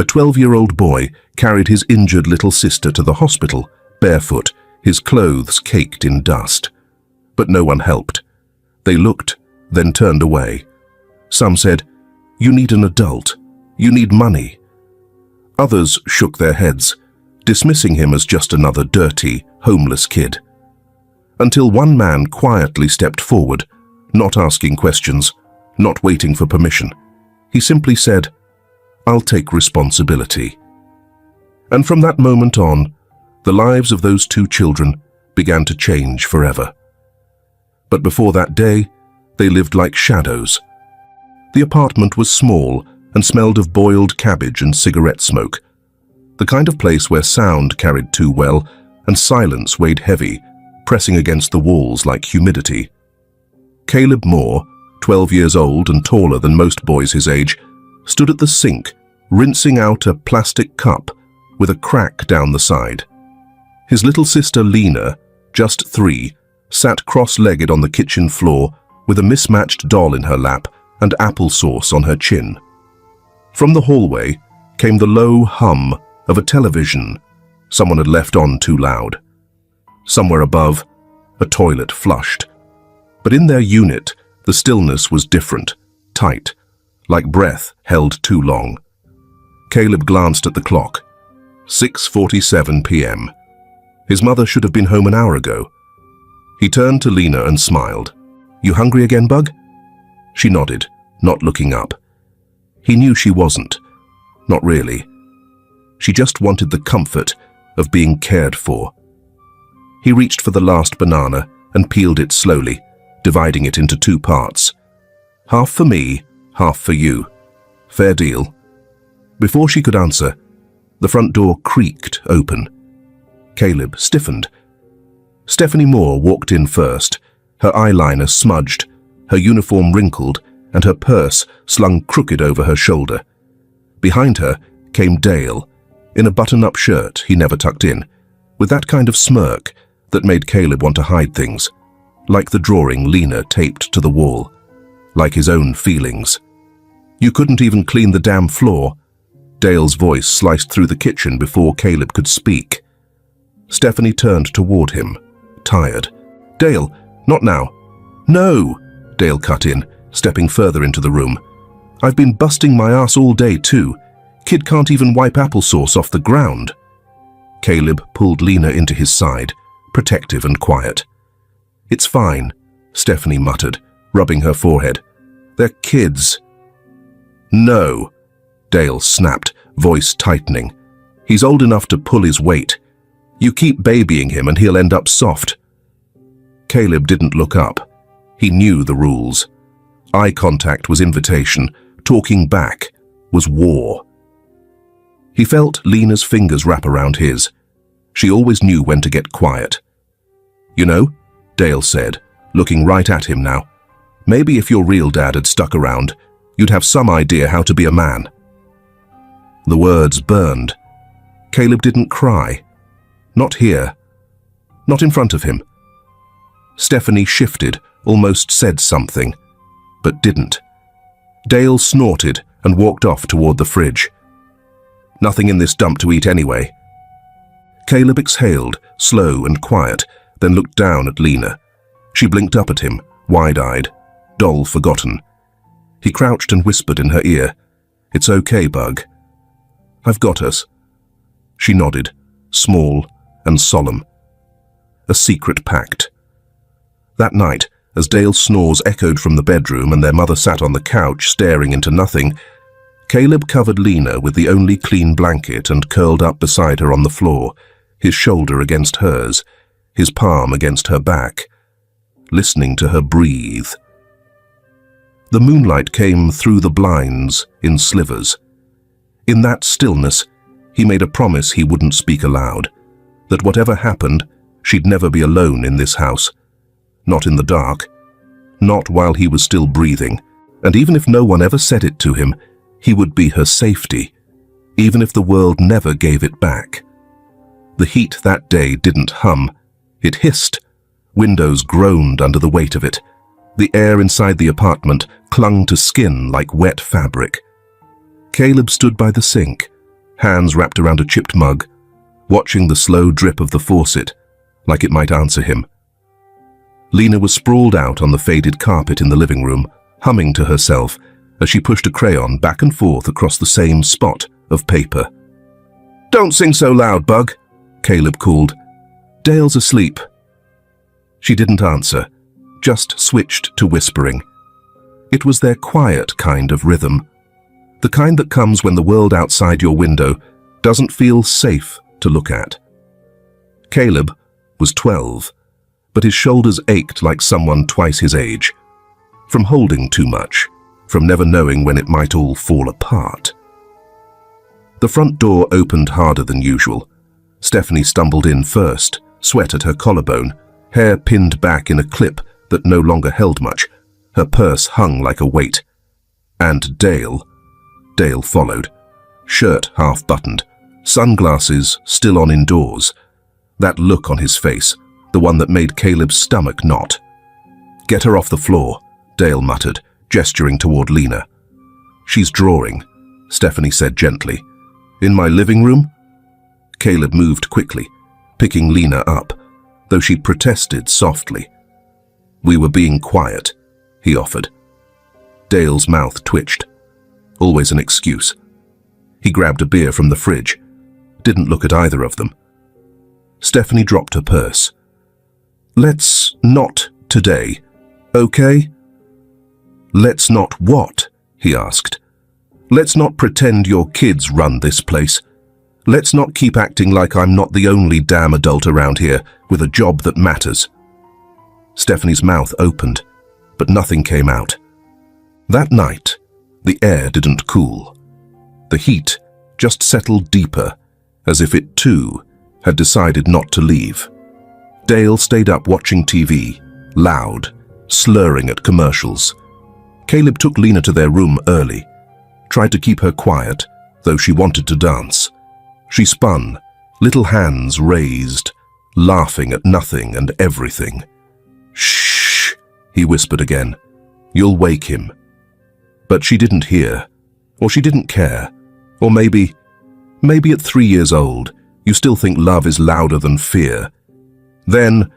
A 12-year-old boy carried his injured little sister to the hospital, barefoot, his clothes caked in dust. But no one helped. They looked, then turned away. Some said, "You need an adult. You need money." Others shook their heads, dismissing him as just another dirty, homeless kid. Until one man quietly stepped forward, not asking questions, not waiting for permission. He simply said, "I'll take responsibility." And from that moment on, the lives of those two children began to change forever. But before that day, they lived like shadows. The apartment was small and smelled of boiled cabbage and cigarette smoke, the kind of place where sound carried too well and silence weighed heavy, pressing against the walls like humidity. Caleb Moore, 12 years old and taller than most boys his age, stood at the sink, rinsing out a plastic cup with a crack down the side. His little sister Lena, just 3, sat cross-legged on the kitchen floor with a mismatched doll in her lap and applesauce on her chin. From the hallway came the low hum of a television someone had left on too loud. Somewhere above, a toilet flushed. But in their unit, the stillness was different, tight, like breath held too long. Caleb glanced at the clock. 6:47 p.m. His mother should have been home an hour ago. He turned to Lena and smiled. "You hungry again, bug?" She nodded, not looking up. He knew she wasn't. Not really. She just wanted the comfort of being cared for. He reached for the last banana and peeled it slowly, dividing it into 2 parts. "Half for me, half for you. Fair deal." Before she could answer, the front door creaked open. Caleb stiffened. Stephanie Moore walked in first, her eyeliner smudged, her uniform wrinkled, and her purse slung crooked over her shoulder. Behind her came Dale, in a button-up shirt he never tucked in, with that kind of smirk that made Caleb want to hide things, like the drawing Lena taped to the wall, like his own feelings. "You couldn't even clean the damn floor." Dale's voice sliced through the kitchen before Caleb could speak. Stephanie turned toward him, tired. "Dale, not now." "No!" Dale cut in, stepping further into the room. "I've been busting my ass all day too. Kid can't even wipe applesauce off the ground." Caleb pulled Lena into his side, protective and quiet. "It's fine," Stephanie muttered, rubbing her forehead. "They're kids." "No," Dale snapped, voice tightening. "He's old enough to pull his weight. You keep babying him and he'll end up soft." Caleb didn't look up. He knew the rules. Eye contact was invitation. Talking back was war. He felt Lena's fingers wrap around his. She always knew when to get quiet. "You know," Dale said, looking right at him now, "maybe if your real dad had stuck around, you'd have some idea how to be a man." The words burned. Caleb didn't cry. Not here. Not in front of him. Stephanie shifted, almost said something, but didn't. Dale snorted and walked off toward the fridge. "Nothing in this dump to eat anyway." Caleb exhaled, slow and quiet, then looked down at Lena. She blinked up at him, wide-eyed, doll forgotten. He crouched and whispered in her ear, "It's okay, Bug. I've got us." She nodded, small and solemn. A secret pact. That night, as Dale's snores echoed from the bedroom and their mother sat on the couch staring into nothing, Caleb covered Lena with the only clean blanket and curled up beside her on the floor, his shoulder against hers, his palm against her back, listening to her breathe. The moonlight came through the blinds in slivers. In that stillness, he made a promise he wouldn't speak aloud, that whatever happened, she'd never be alone in this house. Not in the dark. Not while he was still breathing. And even if no one ever said it to him, he would be her safety, even if the world never gave it back. The heat that day didn't hum. It hissed. Windows groaned under the weight of it. The air inside the apartment clung to skin like wet fabric. Caleb stood by the sink, hands wrapped around a chipped mug, watching the slow drip of the faucet, like it might answer him. Lena was sprawled out on the faded carpet in the living room, humming to herself as she pushed a crayon back and forth across the same spot of paper. "Don't sing so loud, Bug," Caleb called. "Dale's asleep." She didn't answer, just switched to whispering. It was their quiet kind of rhythm, the kind that comes when the world outside your window doesn't feel safe to look at. Caleb was 12, but his shoulders ached like someone twice his age, from holding too much, from never knowing when it might all fall apart. The front door opened harder than usual. Stephanie stumbled in first, sweat at her collarbone, hair pinned back in a clip that no longer held much. Her purse hung like a weight. And Dale followed, shirt half-buttoned, sunglasses still on indoors. That look on his face, the one that made Caleb's stomach knot. "Get her off the floor," Dale muttered, gesturing toward Lena. "She's drawing," Stephanie said gently. "In my living room?" Caleb moved quickly, picking Lena up, though she protested softly. "We were being quiet," he offered. Dale's mouth twitched. Always an excuse. He grabbed a beer from the fridge, didn't look at either of them. Stephanie dropped her purse. "Let's not today, okay?" "Let's not what?" he asked. "Let's not pretend your kids run this place. Let's not keep acting like I'm not the only damn adult around here with a job that matters." Stephanie's mouth opened, but nothing came out. That night, the air didn't cool. The heat just settled deeper, as if it too had decided not to leave. Dale stayed up watching TV, loud, slurring at commercials. Caleb took Lena to their room early, tried to keep her quiet, though she wanted to dance. She spun, little hands raised, laughing at nothing and everything. "Shh," he whispered again. "You'll wake him." But she didn't hear, or she didn't care, or maybe at 3 years old, you still think love is louder than fear. Then,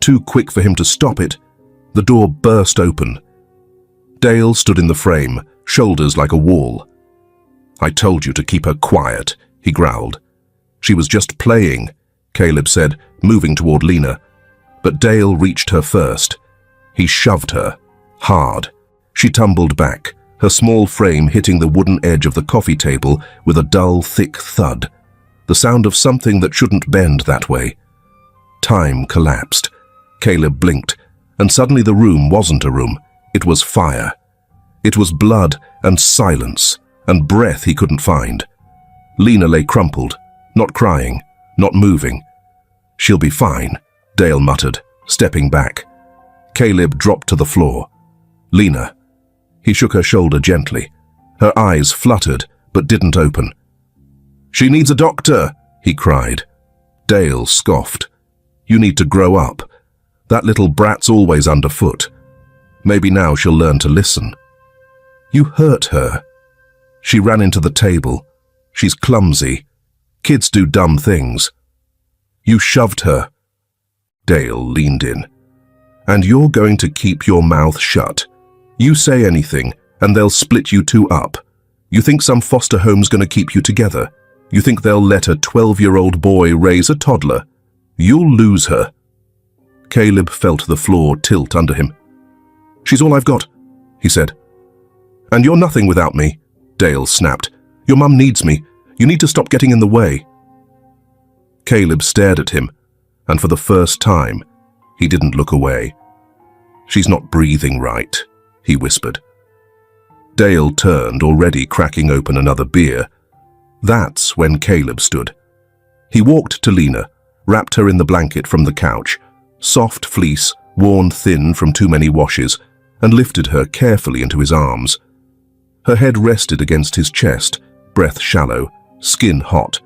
too quick for him to stop it, the door burst open. Dale stood in the frame, shoulders like a wall. "I told you to keep her quiet," he growled. "She was just playing," Caleb said, moving toward Lena. But Dale reached her first. He shoved her, hard. She tumbled back, her small frame hitting the wooden edge of the coffee table with a dull, thick thud, the sound of something that shouldn't bend that way. Time collapsed. Caleb blinked, and suddenly the room wasn't a room. It was fire. It was blood and silence and breath he couldn't find. Lena lay crumpled, not crying, not moving. "She'll be fine," Dale muttered, stepping back. Caleb dropped to the floor. "Lena." He shook her shoulder gently. Her eyes fluttered, but didn't open. "She needs a doctor," he cried. Dale scoffed. "You need to grow up. That little brat's always underfoot. Maybe now she'll learn to listen." "You hurt her." She ran into the table. "She's clumsy. Kids do dumb things." "You shoved her." Dale leaned in. "And you're going to keep your mouth shut. You say anything, and they'll split you two up. You think some foster home's going to keep you together? You think they'll let a 12-year-old boy raise a toddler? You'll lose her." Caleb felt the floor tilt under him. "She's all I've got," he said. "And you're nothing without me," Dale snapped. "Your mum needs me. You need to stop getting in the way." Caleb stared at him, and for the first time, he didn't look away. "She's not breathing right," he whispered. Dale turned, already cracking open another beer. That's when Caleb stood. He walked to Lena, wrapped her in the blanket from the couch, soft fleece, worn thin from too many washes, and lifted her carefully into his arms. Her head rested against his chest, breath shallow, skin hot.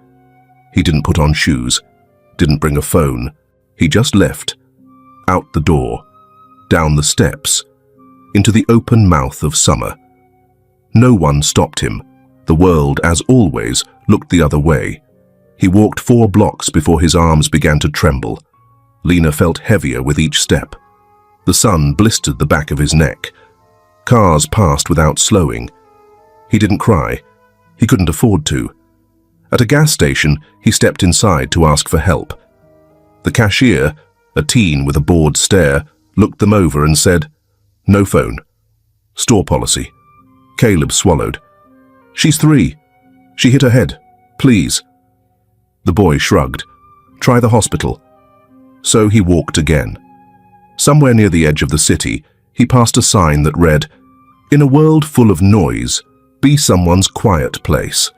He didn't put on shoes, didn't bring a phone. He just left, out the door, down the steps, into the open mouth of summer. No one stopped him. The world, as always, looked the other way. He walked 4 blocks before his arms began to tremble. Lena felt heavier with each step. The sun blistered the back of his neck. Cars passed without slowing. He didn't cry. He couldn't afford to. At a gas station, he stepped inside to ask for help. The cashier, a teen with a bored stare, looked them over and said, "No phone. Store policy." Caleb swallowed. "She's 3. She hit her head. Please." The boy shrugged. "Try the hospital." So he walked again. Somewhere near the edge of the city, he passed a sign that read, "In a world full of noise, be someone's quiet place."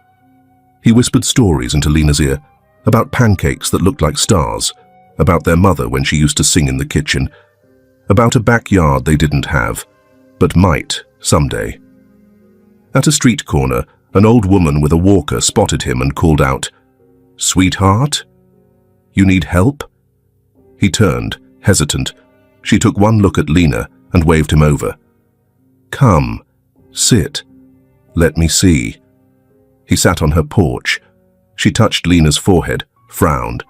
He whispered stories into Lena's ear, about pancakes that looked like stars, about their mother when she used to sing in the kitchen, about a backyard they didn't have, but might someday. At a street corner, an old woman with a walker spotted him and called out, "Sweetheart? You need help?" He turned, hesitant. She took one look at Lena and waved him over. "Come, sit. Let me see." He sat on her porch. She touched Lena's forehead, frowned.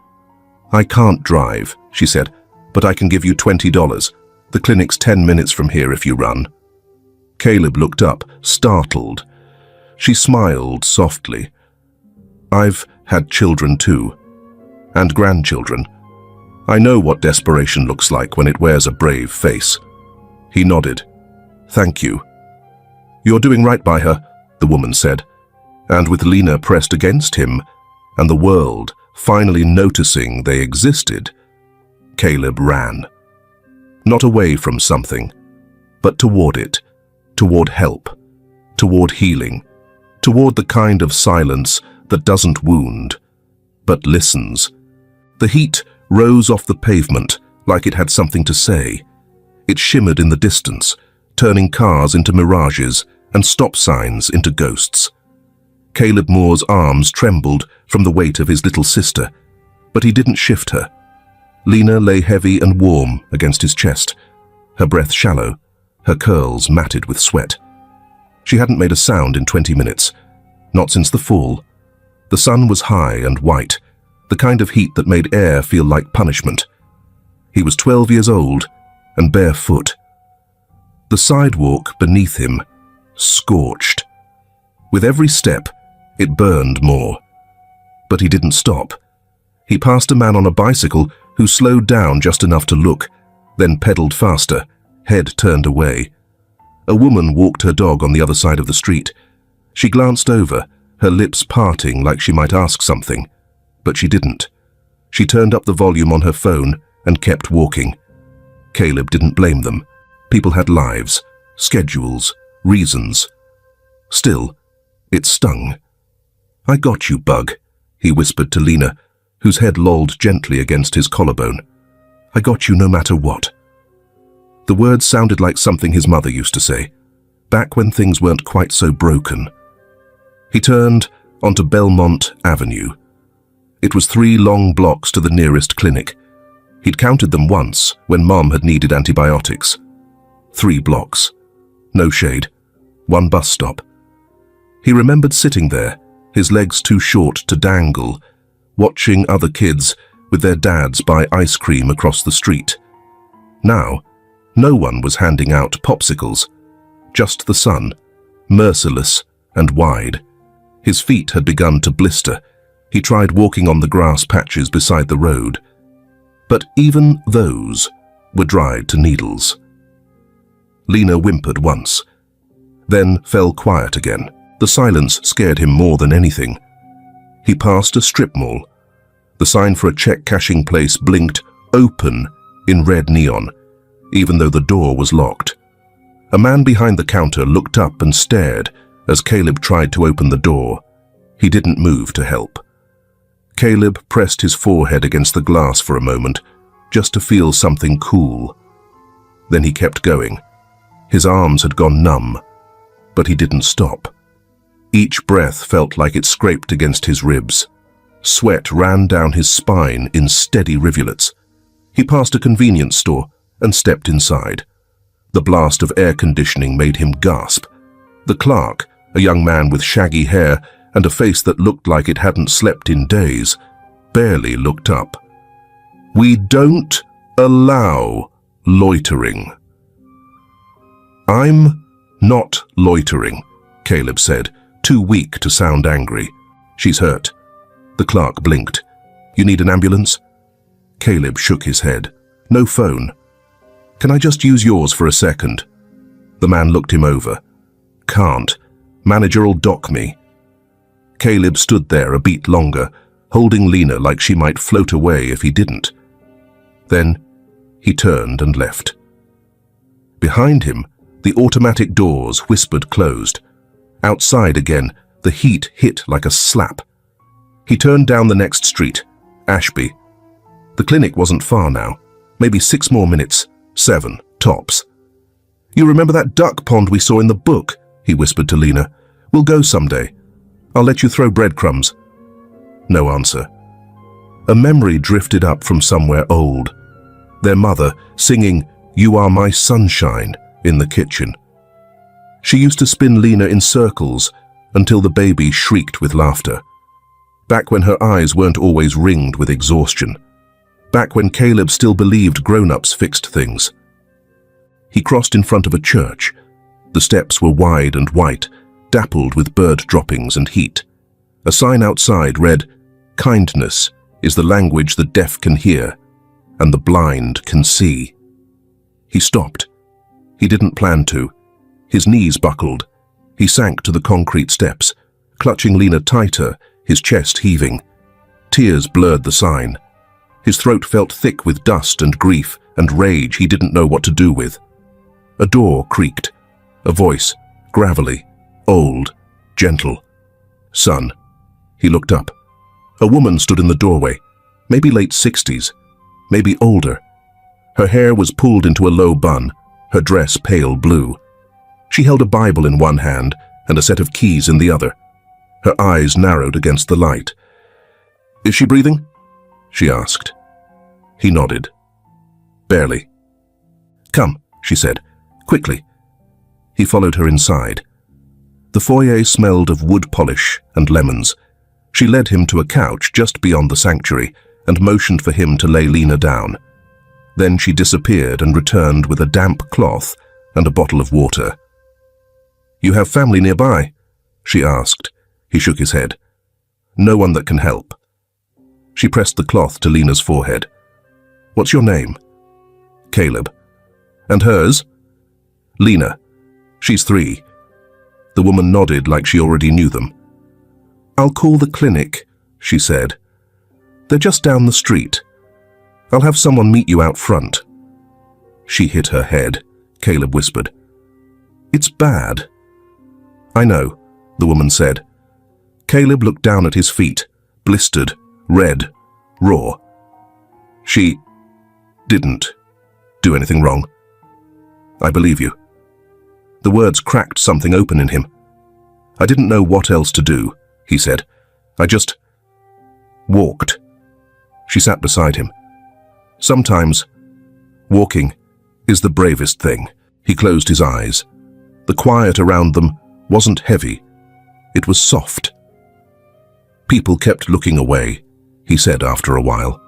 "I can't drive," she said, "but I can give you $20. The clinic's 10 minutes from here if you run." Caleb looked up, startled. She smiled softly. "I've had children too, and grandchildren. I know what desperation looks like when it wears a brave face." He nodded. "Thank you." "You're doing right by her," the woman said. And with Lena pressed against him, and the world finally noticing they existed, Caleb ran. Not away from something, but toward it, toward help, toward healing, toward the kind of silence that doesn't wound, but listens. The heat rose off the pavement like it had something to say. It shimmered in the distance, turning cars into mirages and stop signs into ghosts. Caleb Moore's arms trembled from the weight of his little sister, but he didn't shift her. Lena lay heavy and warm against his chest, her breath shallow, her curls matted with sweat. She hadn't made a sound in 20 minutes, not since the fall. The sun was high and white, the kind of heat that made air feel like punishment. He was 12 years old and barefoot. The sidewalk beneath him, scorched. With every step, it burned more. But he didn't stop. He passed a man on a bicycle who slowed down just enough to look, then pedaled faster, head turned away. A woman walked her dog on the other side of the street. She glanced over, her lips parting like she might ask something, but she didn't. She turned up the volume on her phone and kept walking. Caleb didn't blame them. People had lives, schedules, reasons. Still, it stung. "I got you, Bug," he whispered to Lena, whose head lolled gently against his collarbone. "I got you no matter what." The words sounded like something his mother used to say, back when things weren't quite so broken. He turned onto Belmont Avenue. It was 3 long blocks to the nearest clinic. He'd counted them once when Mom had needed antibiotics. 3 blocks. No shade. 1 bus stop. He remembered sitting there, his legs too short to dangle, watching other kids with their dads buy ice cream across the street. Now, no one was handing out popsicles. Just the sun, merciless and wide. His feet had begun to blister. He tried walking on the grass patches beside the road. But even those were dried to needles. Lena whimpered once, then fell quiet again. The silence scared him more than anything. He passed a strip mall. The sign for a check-cashing place blinked "Open" in red neon, even though the door was locked. A man behind the counter looked up and stared as Caleb tried to open the door. He didn't move to help. Caleb pressed his forehead against the glass for a moment, just to feel something cool. Then he kept going. His arms had gone numb, but he didn't stop. Each breath felt like it scraped against his ribs. Sweat ran down his spine in steady rivulets. He passed a convenience store and stepped inside. The blast of air conditioning made him gasp. The clerk, a young man with shaggy hair, and a face that looked like it hadn't slept in days, barely looked up. "We don't allow loitering." "I'm not loitering," Caleb said, too weak to sound angry. "She's hurt." The clerk blinked. "You need an ambulance?" Caleb shook his head. "No phone." "Can I just use yours for a second?" The man looked him over. "Can't. Manager'll dock me." Caleb stood there a beat longer, holding Lena like she might float away if he didn't. Then he turned and left. Behind him, the automatic doors whispered closed. Outside again, the heat hit like a slap. He turned down the next street, Ashby. The clinic wasn't far now, maybe 6 more minutes, 7, tops. "You remember that duck pond we saw in the book?" he whispered to Lena. "We'll go someday. I'll let you throw breadcrumbs." No answer. A memory drifted up from somewhere old. Their mother singing "You Are My Sunshine" in the kitchen. She used to spin Lena in circles until the baby shrieked with laughter. Back when her eyes weren't always ringed with exhaustion. Back when Caleb still believed grown-ups fixed things. He crossed in front of a church. The steps were wide and white, dappled with bird droppings and heat. A sign outside read, "Kindness is the language the deaf can hear, and the blind can see." He stopped. He didn't plan to. His knees buckled. He sank to the concrete steps, clutching Lena tighter, his chest heaving. Tears blurred the sign. His throat felt thick with dust and grief and rage he didn't know what to do with. A door creaked. A voice, gravelly, old, gentle. "Son." He looked up. A woman stood in the doorway, maybe late 60s, maybe older. Her hair was pulled into a low bun, her dress pale blue. She held a Bible in one hand and a set of keys in the other. Her eyes narrowed against the light. "Is she breathing?" she asked. He nodded. "Barely." "Come," she said, "quickly." He followed her inside. The foyer smelled of wood polish and lemons. She led him to a couch just beyond the sanctuary and motioned for him to lay Lena down. Then she disappeared and returned with a damp cloth and a bottle of water. "You have family nearby?" she asked. He shook his head. "No one that can help." She pressed the cloth to Lena's forehead. "What's your name?" "Caleb." "And hers?" "Lena. She's 3. The woman nodded like she already knew them. "I'll call the clinic," she said. "They're just down the street. I'll have someone meet you out front." She hit her head, Caleb whispered. "It's bad." "I know," the woman said. Caleb looked down at his feet, blistered, red, raw. "She didn't do anything wrong. I believe you." The words cracked something open in him. "I didn't know what else to do," he said. "I just walked." She sat beside him. "Sometimes walking is the bravest thing." He closed his eyes. The quiet around them wasn't heavy. It was soft. "People kept looking away," he said after a while.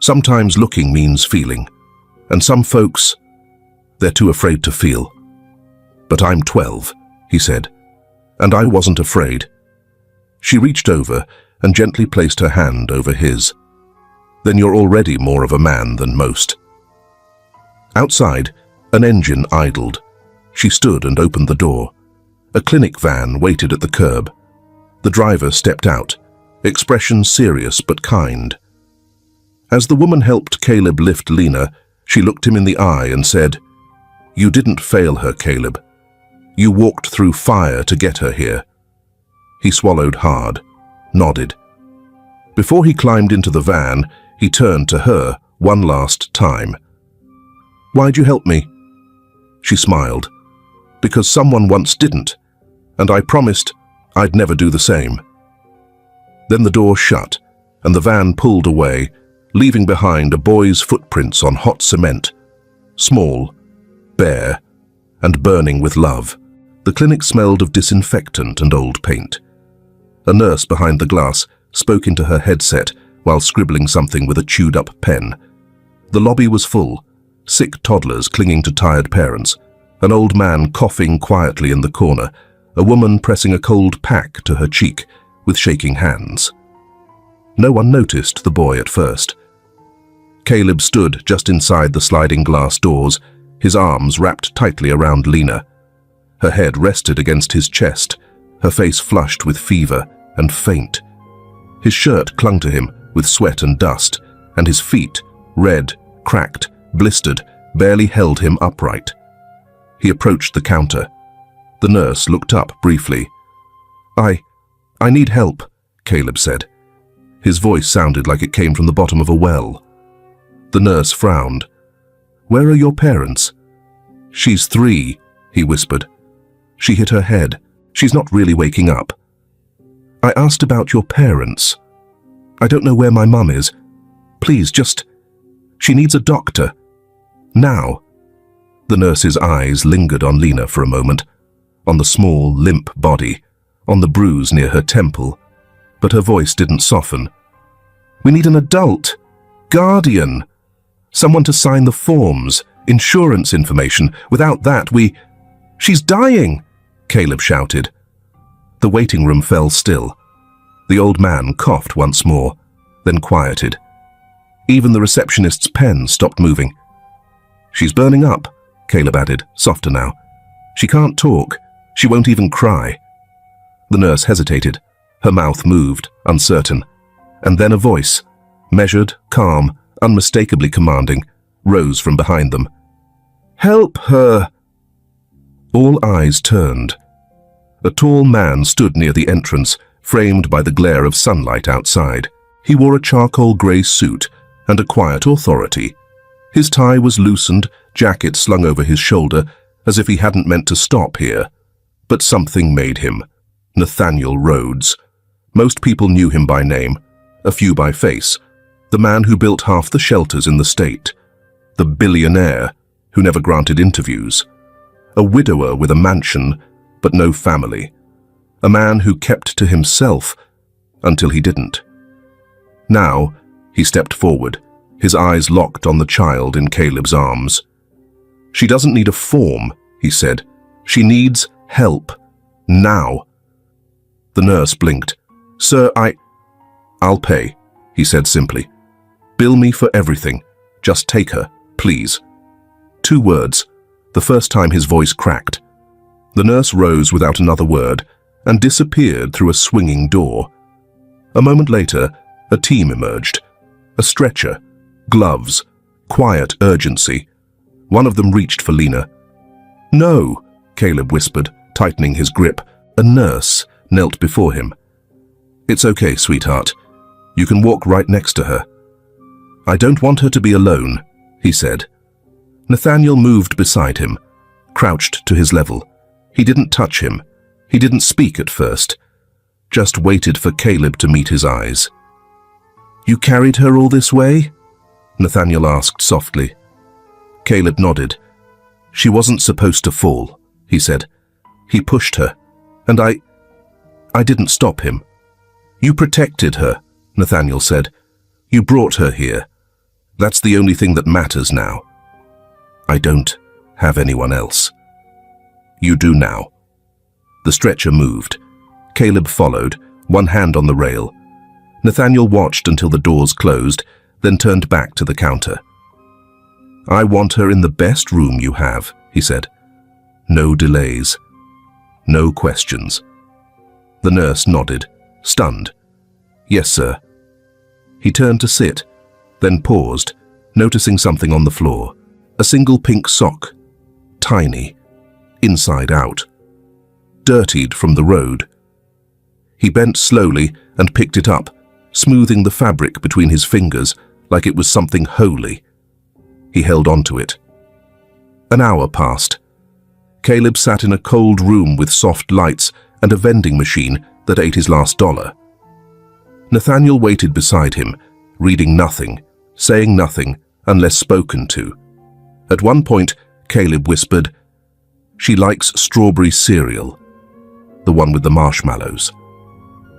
"Sometimes looking means feeling, and some folks, they're too afraid to feel. But I'm 12, he said, and I wasn't afraid." She reached over and gently placed her hand over his. "Then you're already more of a man than most." Outside, an engine idled. She stood and opened the door. A clinic van waited at the curb. The driver stepped out, expression serious but kind. As the woman helped Caleb lift Lena, she looked him in the eye and said, "You didn't fail her, Caleb. You walked through fire to get her here." He swallowed hard, nodded. Before he climbed into the van, he turned to her one last time. "Why'd you help me?" She smiled. "Because someone once didn't, and I promised I'd never do the same." Then the door shut, and the van pulled away, leaving behind a boy's footprints on hot cement. Small, bare, and burning with love. The clinic smelled of disinfectant and old paint. A nurse behind the glass spoke into her headset while scribbling something with a chewed-up pen. The lobby was full, sick toddlers clinging to tired parents, an old man coughing quietly in the corner, a woman pressing a cold pack to her cheek with shaking hands. No one noticed the boy at first. Caleb stood just inside the sliding glass doors, his arms wrapped tightly around Lena. Her head rested against his chest, her face flushed with fever and faint. His shirt clung to him with sweat and dust, and his feet, red, cracked, blistered, barely held him upright. He approached the counter. The nurse looked up briefly. I need help," Caleb said. His voice sounded like it came from the bottom of a well. The nurse frowned. "Where are your parents?" "She's 3, he whispered. "She hit her head. She's not really waking up." "I asked about your parents. I don't know where my mum is. Please, she needs a doctor. Now." The nurse's eyes lingered on Lena for a moment, on the small, limp body, on the bruise near her temple, but her voice didn't soften. "We need an adult, guardian, someone to sign the forms, insurance information. Without that, She's dying!" Caleb shouted. The waiting room fell still. The old man coughed once more, then quieted. Even the receptionist's pen stopped moving. "She's burning up," Caleb added, softer now. "She can't talk. She won't even cry." The nurse hesitated. Her mouth moved, uncertain. And then a voice, measured, calm, unmistakably commanding, rose from behind them. "Help her!" All eyes turned. A tall man stood near the entrance, framed by the glare of sunlight outside. He wore a charcoal grey suit and a quiet authority. His tie was loosened, jacket slung over his shoulder, as if he hadn't meant to stop here. But something made him. Nathaniel Rhodes. Most people knew him by name, a few by face. The man who built half the shelters in the state. The billionaire who never granted interviews. A widower with a mansion, but no family. A man who kept to himself until he didn't. Now, he stepped forward, his eyes locked on the child in Caleb's arms. "She doesn't need a form," he said. "She needs help. Now." The nurse blinked. "Sir, I'll pay," he said simply. "Bill me for everything. Just take her, please." 2 words, the first time his voice cracked. The nurse rose without another word and disappeared through a swinging door. A moment later, a team emerged. A stretcher, gloves, quiet urgency. One of them reached for Lena. "No," Caleb whispered, tightening his grip. A nurse knelt before him. "It's okay, sweetheart. You can walk right next to her." "I don't want her to be alone," he said. Nathaniel moved beside him, crouched to his level. He didn't touch him. He didn't speak at first. Just waited for Caleb to meet his eyes. "You carried her all this way?" Nathaniel asked softly. Caleb nodded. "She wasn't supposed to fall," he said. "He pushed her, and I didn't stop him." "You protected her," Nathaniel said. "You brought her here. That's the only thing that matters now." "I don't have anyone else." "You do now." The stretcher moved. Caleb followed, one hand on the rail. Nathaniel watched until the doors closed, then turned back to the counter. "I want her in the best room you have," he said. "No delays. No questions." The nurse nodded, stunned. "Yes, sir." He turned to sit, then paused, noticing something on the floor. A single pink sock. Tiny. Inside out. Dirtied from the road. He bent slowly and picked it up, smoothing the fabric between his fingers like it was something holy. He held onto it. An hour passed. Caleb sat in a cold room with soft lights and a vending machine that ate his last dollar. Nathaniel waited beside him, reading nothing, saying nothing unless spoken to. At one point, Caleb whispered, "She likes strawberry cereal, the one with the marshmallows."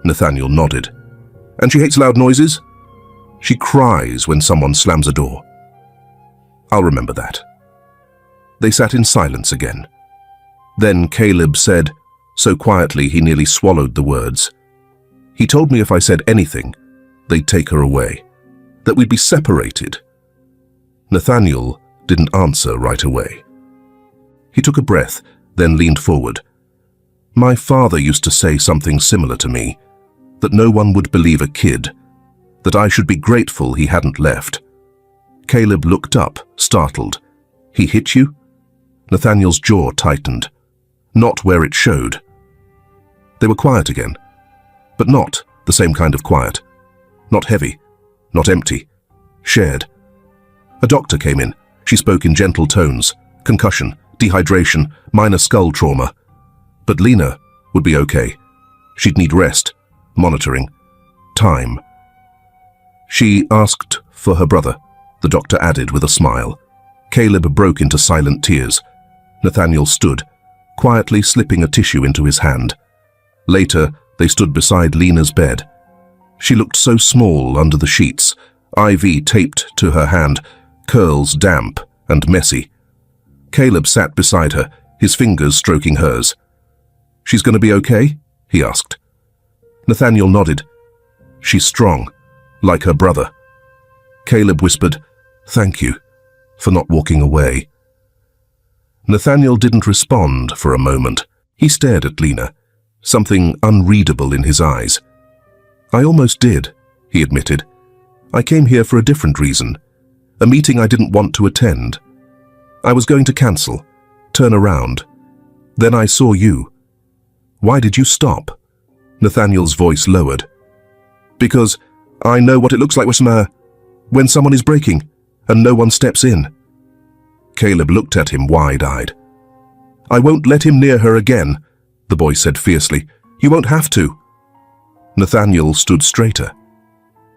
Nathaniel nodded. And she hates loud noises? She cries when someone slams a door. I'll remember that. They sat in silence again. Then Caleb said, so quietly he nearly swallowed the words, he told me if I said anything, they'd take her away, that we'd be separated. Nathaniel didn't answer right away. He took a breath, then leaned forward. My father used to say something similar to me, that no one would believe a kid, that I should be grateful he hadn't left. Caleb looked up, startled. He hit you? Nathaniel's jaw tightened. Not where it showed. They were quiet again, but not the same kind of quiet. Not heavy, not empty, shared. A doctor came in. She spoke in gentle tones. Concussion, dehydration, minor skull trauma. But Lena would be okay. She'd need rest, monitoring, time. She asked for her brother, the doctor added with a smile. Caleb broke into silent tears. Nathaniel stood, quietly slipping a tissue into his hand. Later, they stood beside Lena's bed. She looked so small under the sheets, IV taped to her hand, curls damp and messy. Caleb sat beside her, his fingers stroking hers. She's going to be okay? He asked. Nathaniel nodded. She's strong, like her brother. Caleb whispered, thank you for not walking away. Nathaniel didn't respond for a moment. He stared at Lena, something unreadable in his eyes. I almost did, he admitted. I came here for a different reason, a meeting I didn't want to attend. I was going to cancel, turn around. Then I saw you. Why did you stop? Nathaniel's voice lowered. Because I know what it looks like when someone is breaking and no one steps in. Caleb looked at him wide-eyed. I won't let him near her again, the boy said fiercely. You won't have to. Nathaniel stood straighter.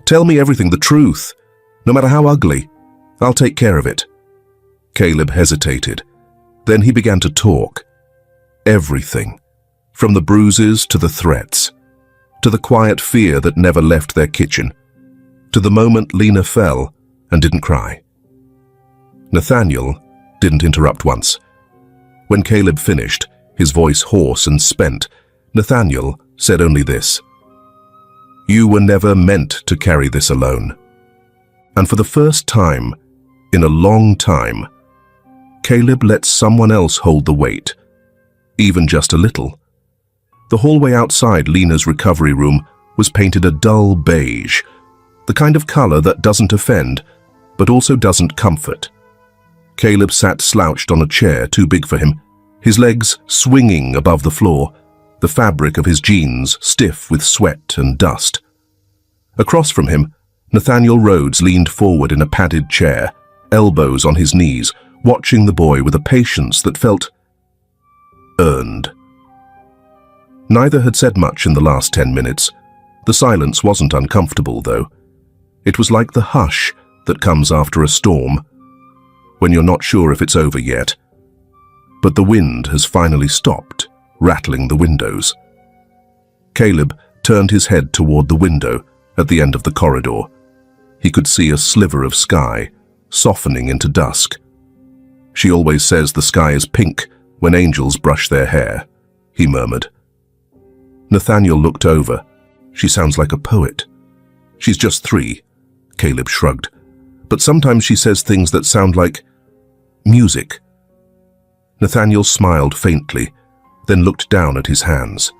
Tell me everything, the truth, no matter how ugly. I'll take care of it. Caleb hesitated. Then he began to talk. Everything, from the bruises to the threats, to the quiet fear that never left their kitchen, to the moment Lena fell and didn't cry. Nathaniel didn't interrupt once. When Caleb finished, his voice hoarse and spent, Nathaniel said only this. You were never meant to carry this alone. And for the first time, in a long time, Caleb let someone else hold the weight, even just a little. The hallway outside Lena's recovery room was painted a dull beige, the kind of color that doesn't offend, but also doesn't comfort. Caleb sat slouched on a chair too big for him, his legs swinging above the floor, the fabric of his jeans stiff with sweat and dust. Across from him, Nathaniel Rhodes leaned forward in a padded chair, elbows on his knees, watching the boy with a patience that felt earned. Neither had said much in the last 10 minutes. The silence wasn't uncomfortable, though. It was like the hush that comes after a storm, when you're not sure if it's over yet. But the wind has finally stopped, rattling the windows. Caleb turned his head toward the window at the end of the corridor. He could see a sliver of sky, softening into dusk. She always says the sky is pink when angels brush their hair, he murmured. Nathaniel looked over. She sounds like a poet. She's just 3, Caleb shrugged. But sometimes she says things that sound like music. Nathaniel smiled faintly, then looked down at his hands.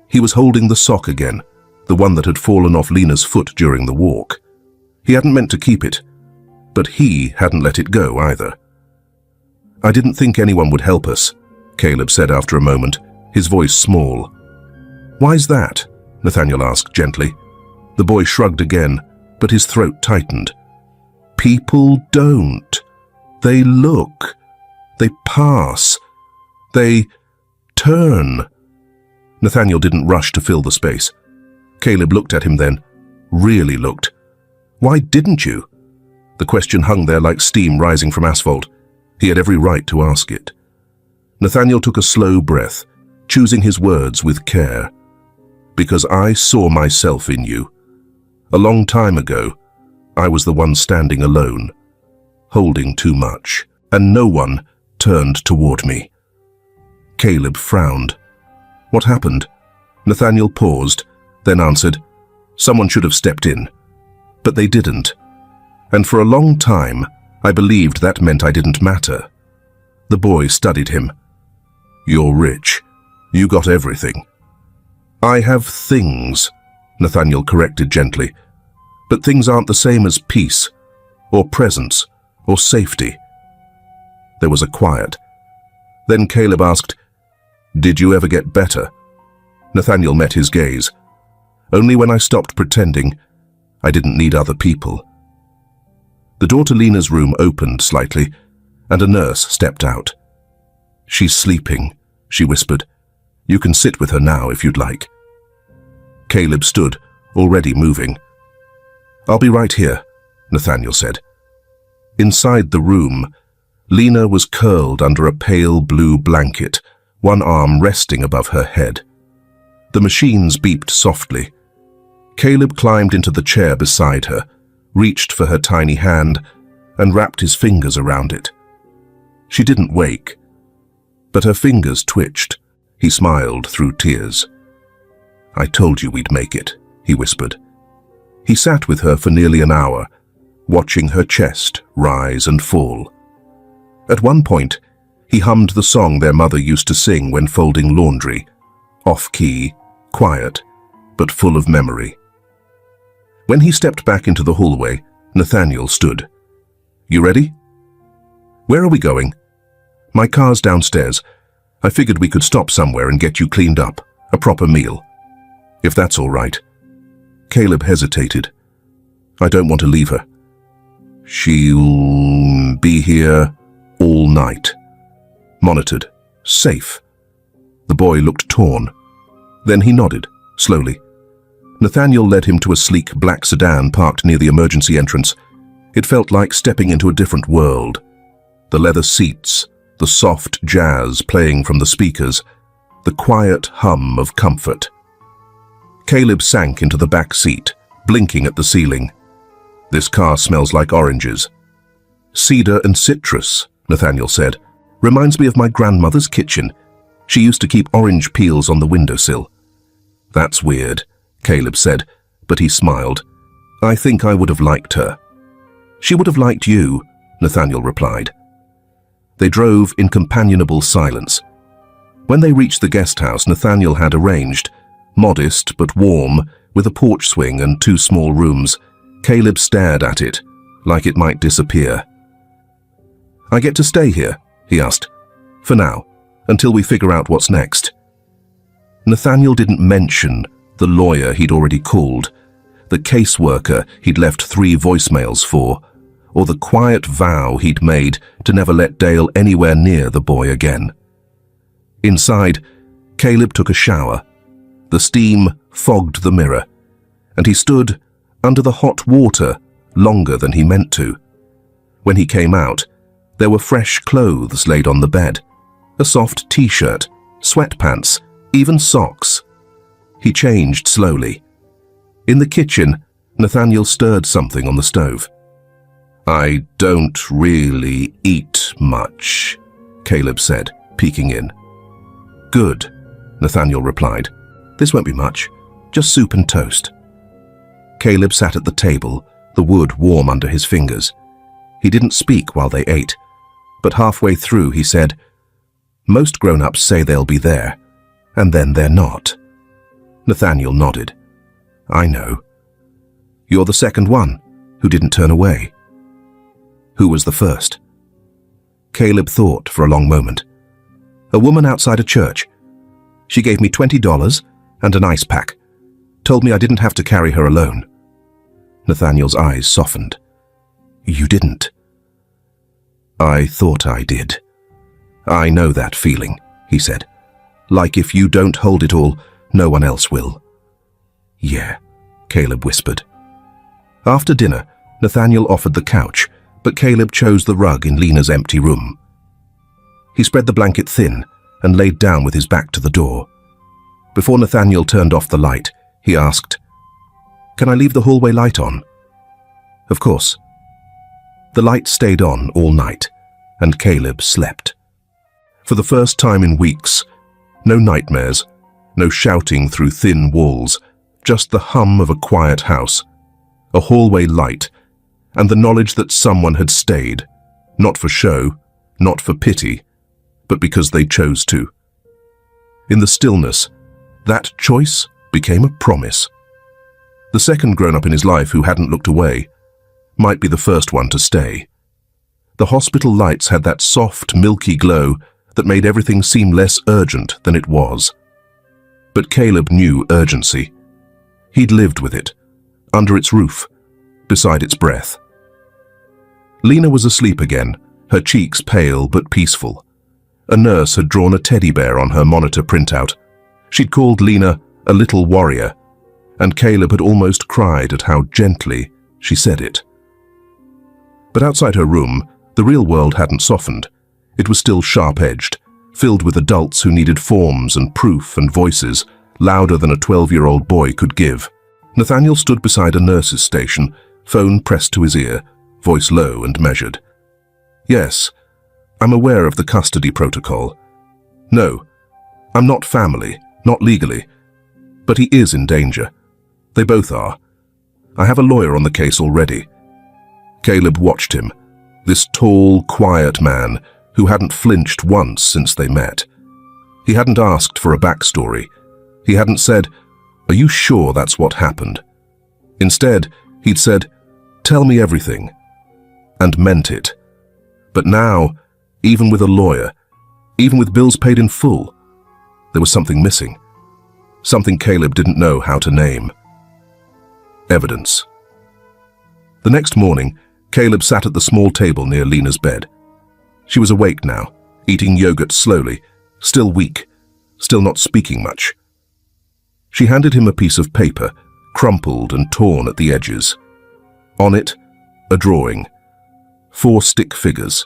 He was holding the sock again, the one that had fallen off Lena's foot during the walk. He hadn't meant to keep it, but he hadn't let it go either. I didn't think anyone would help us, Caleb said after a moment, his voice small. Why's that? Nathaniel asked gently. The boy shrugged again, but his throat tightened. People don't. They look. They pass. They turn. Nathaniel didn't rush to fill the space. Caleb looked at him then, really looked. Why didn't you? The question hung there like steam rising from asphalt. He had every right to ask it. Nathaniel took a slow breath, choosing his words with care. Because I saw myself in you. A long time ago, I was the one standing alone, holding too much, and no one turned toward me. Caleb frowned. What happened? Nathaniel paused, then answered, Someone should have stepped in. But they didn't. And for a long time, I believed that meant I didn't matter. The boy studied him. You're rich. You got everything. I have things, Nathaniel corrected gently. But things aren't the same as peace, or presence, or safety. There was a quiet. Then Caleb asked, Did you ever get better? Nathaniel met his gaze. Only when I stopped pretending, I didn't need other people. The door to Lena's room opened slightly, and a nurse stepped out. She's sleeping, she whispered. You can sit with her now if you'd like. Caleb stood, already moving. I'll be right here, Nathaniel said. Inside the room, Lena was curled under a pale blue blanket, one arm resting above her head. The machines beeped softly. Caleb climbed into the chair beside her, reached for her tiny hand, and wrapped his fingers around it. She didn't wake, but her fingers twitched. He smiled through tears. I told you we'd make it, he whispered. He sat with her for nearly an hour, watching her chest rise and fall. At one point, he hummed the song their mother used to sing when folding laundry, off-key, quiet, but full of memory. When he stepped back into the hallway, Nathaniel stood. You ready? Where are we going? My car's downstairs. I figured we could stop somewhere and get you cleaned up, a proper meal. If that's all right. Caleb hesitated. I don't want to leave her. She'll be here all night. Monitored. Safe. The boy looked torn. Then he nodded, slowly. Nathaniel led him to a sleek black sedan parked near the emergency entrance. It felt like stepping into a different world. The leather seats, the soft jazz playing from the speakers, the quiet hum of comfort. Caleb sank into the back seat, blinking at the ceiling. This car smells like oranges. Cedar and citrus, Nathaniel said. Reminds me of my grandmother's kitchen. She used to keep orange peels on the windowsill. That's weird, Caleb said, but he smiled. I think I would have liked her. She would have liked you, Nathaniel replied. They drove in companionable silence. When they reached the guest house Nathaniel had arranged, modest but warm, with a porch swing and 2 small rooms, Caleb stared at it, like it might disappear. I get to stay here, he asked. For now, until we figure out what's next. Nathaniel didn't mention the lawyer he'd already called, the caseworker he'd left 3 voicemails for, or the quiet vow he'd made to never let Dale anywhere near the boy again. Inside, Caleb took a shower. The steam fogged the mirror, and he stood under the hot water longer than he meant to. When he came out, there were fresh clothes laid on the bed, a soft t-shirt, sweatpants, even socks. He changed slowly. In the kitchen, Nathaniel stirred something on the stove. I don't really eat much, Caleb said, peeking in. Good, Nathaniel replied. This won't be much, just soup and toast. Caleb sat at the table, the wood warm under his fingers. He didn't speak while they ate, but halfway through he said, Most grown-ups say they'll be there, and then they're not. Nathaniel nodded. I know. You're the second one who didn't turn away. Who was the first? Caleb thought for a long moment. A woman outside a church. She gave me $20 and an ice pack. Told me I didn't have to carry her alone. Nathaniel's eyes softened. You didn't. I thought I did. I know that feeling, he said. Like if you don't hold it all, no one else will. Yeah, Caleb whispered. After dinner, Nathaniel offered the couch, but Caleb chose the rug in Lena's empty room. He spread the blanket thin and laid down with his back to the door. Before Nathaniel turned off the light, He asked, "Can I leave the hallway light on?" Of course. The light stayed on all night, and Caleb slept. For the first time in weeks, no nightmares, no shouting through thin walls, just the hum of a quiet house, a hallway light, and the knowledge that someone had stayed, not for show, not for pity, but because they chose to. In the stillness, that choice became a promise. The second grown-up in his life who hadn't looked away might be the first one to stay. The hospital lights had that soft, milky glow that made everything seem less urgent than it was. But Caleb knew urgency. He'd lived with it, under its roof, beside its breath. Lena was asleep again, her cheeks pale but peaceful. A nurse had drawn a teddy bear on her monitor printout. She'd called Lena a little warrior, and Caleb had almost cried at how gently she said it. But outside her room, the real world hadn't softened. It was still sharp-edged, filled with adults who needed forms and proof and voices, louder than a 12-year-old boy could give. Nathaniel stood beside a nurse's station, phone pressed to his ear, voice low and measured. "Yes, I'm aware of the custody protocol. No, I'm not family, not legally. But he is in danger. They both are. I have a lawyer on the case already." Caleb watched him, this tall, quiet man who hadn't flinched once since they met. He hadn't asked for a backstory. He hadn't said, "Are you sure that's what happened?" Instead, he'd said, "Tell me everything," and meant it. But now, even with a lawyer, even with bills paid in full, there was something missing. Something Caleb didn't know how to name. Evidence. The next morning, Caleb sat at the small table near Lena's bed. She was awake now, eating yogurt slowly, still weak, still not speaking much. She handed him a piece of paper, crumpled and torn at the edges. On it, a drawing. 4 stick figures.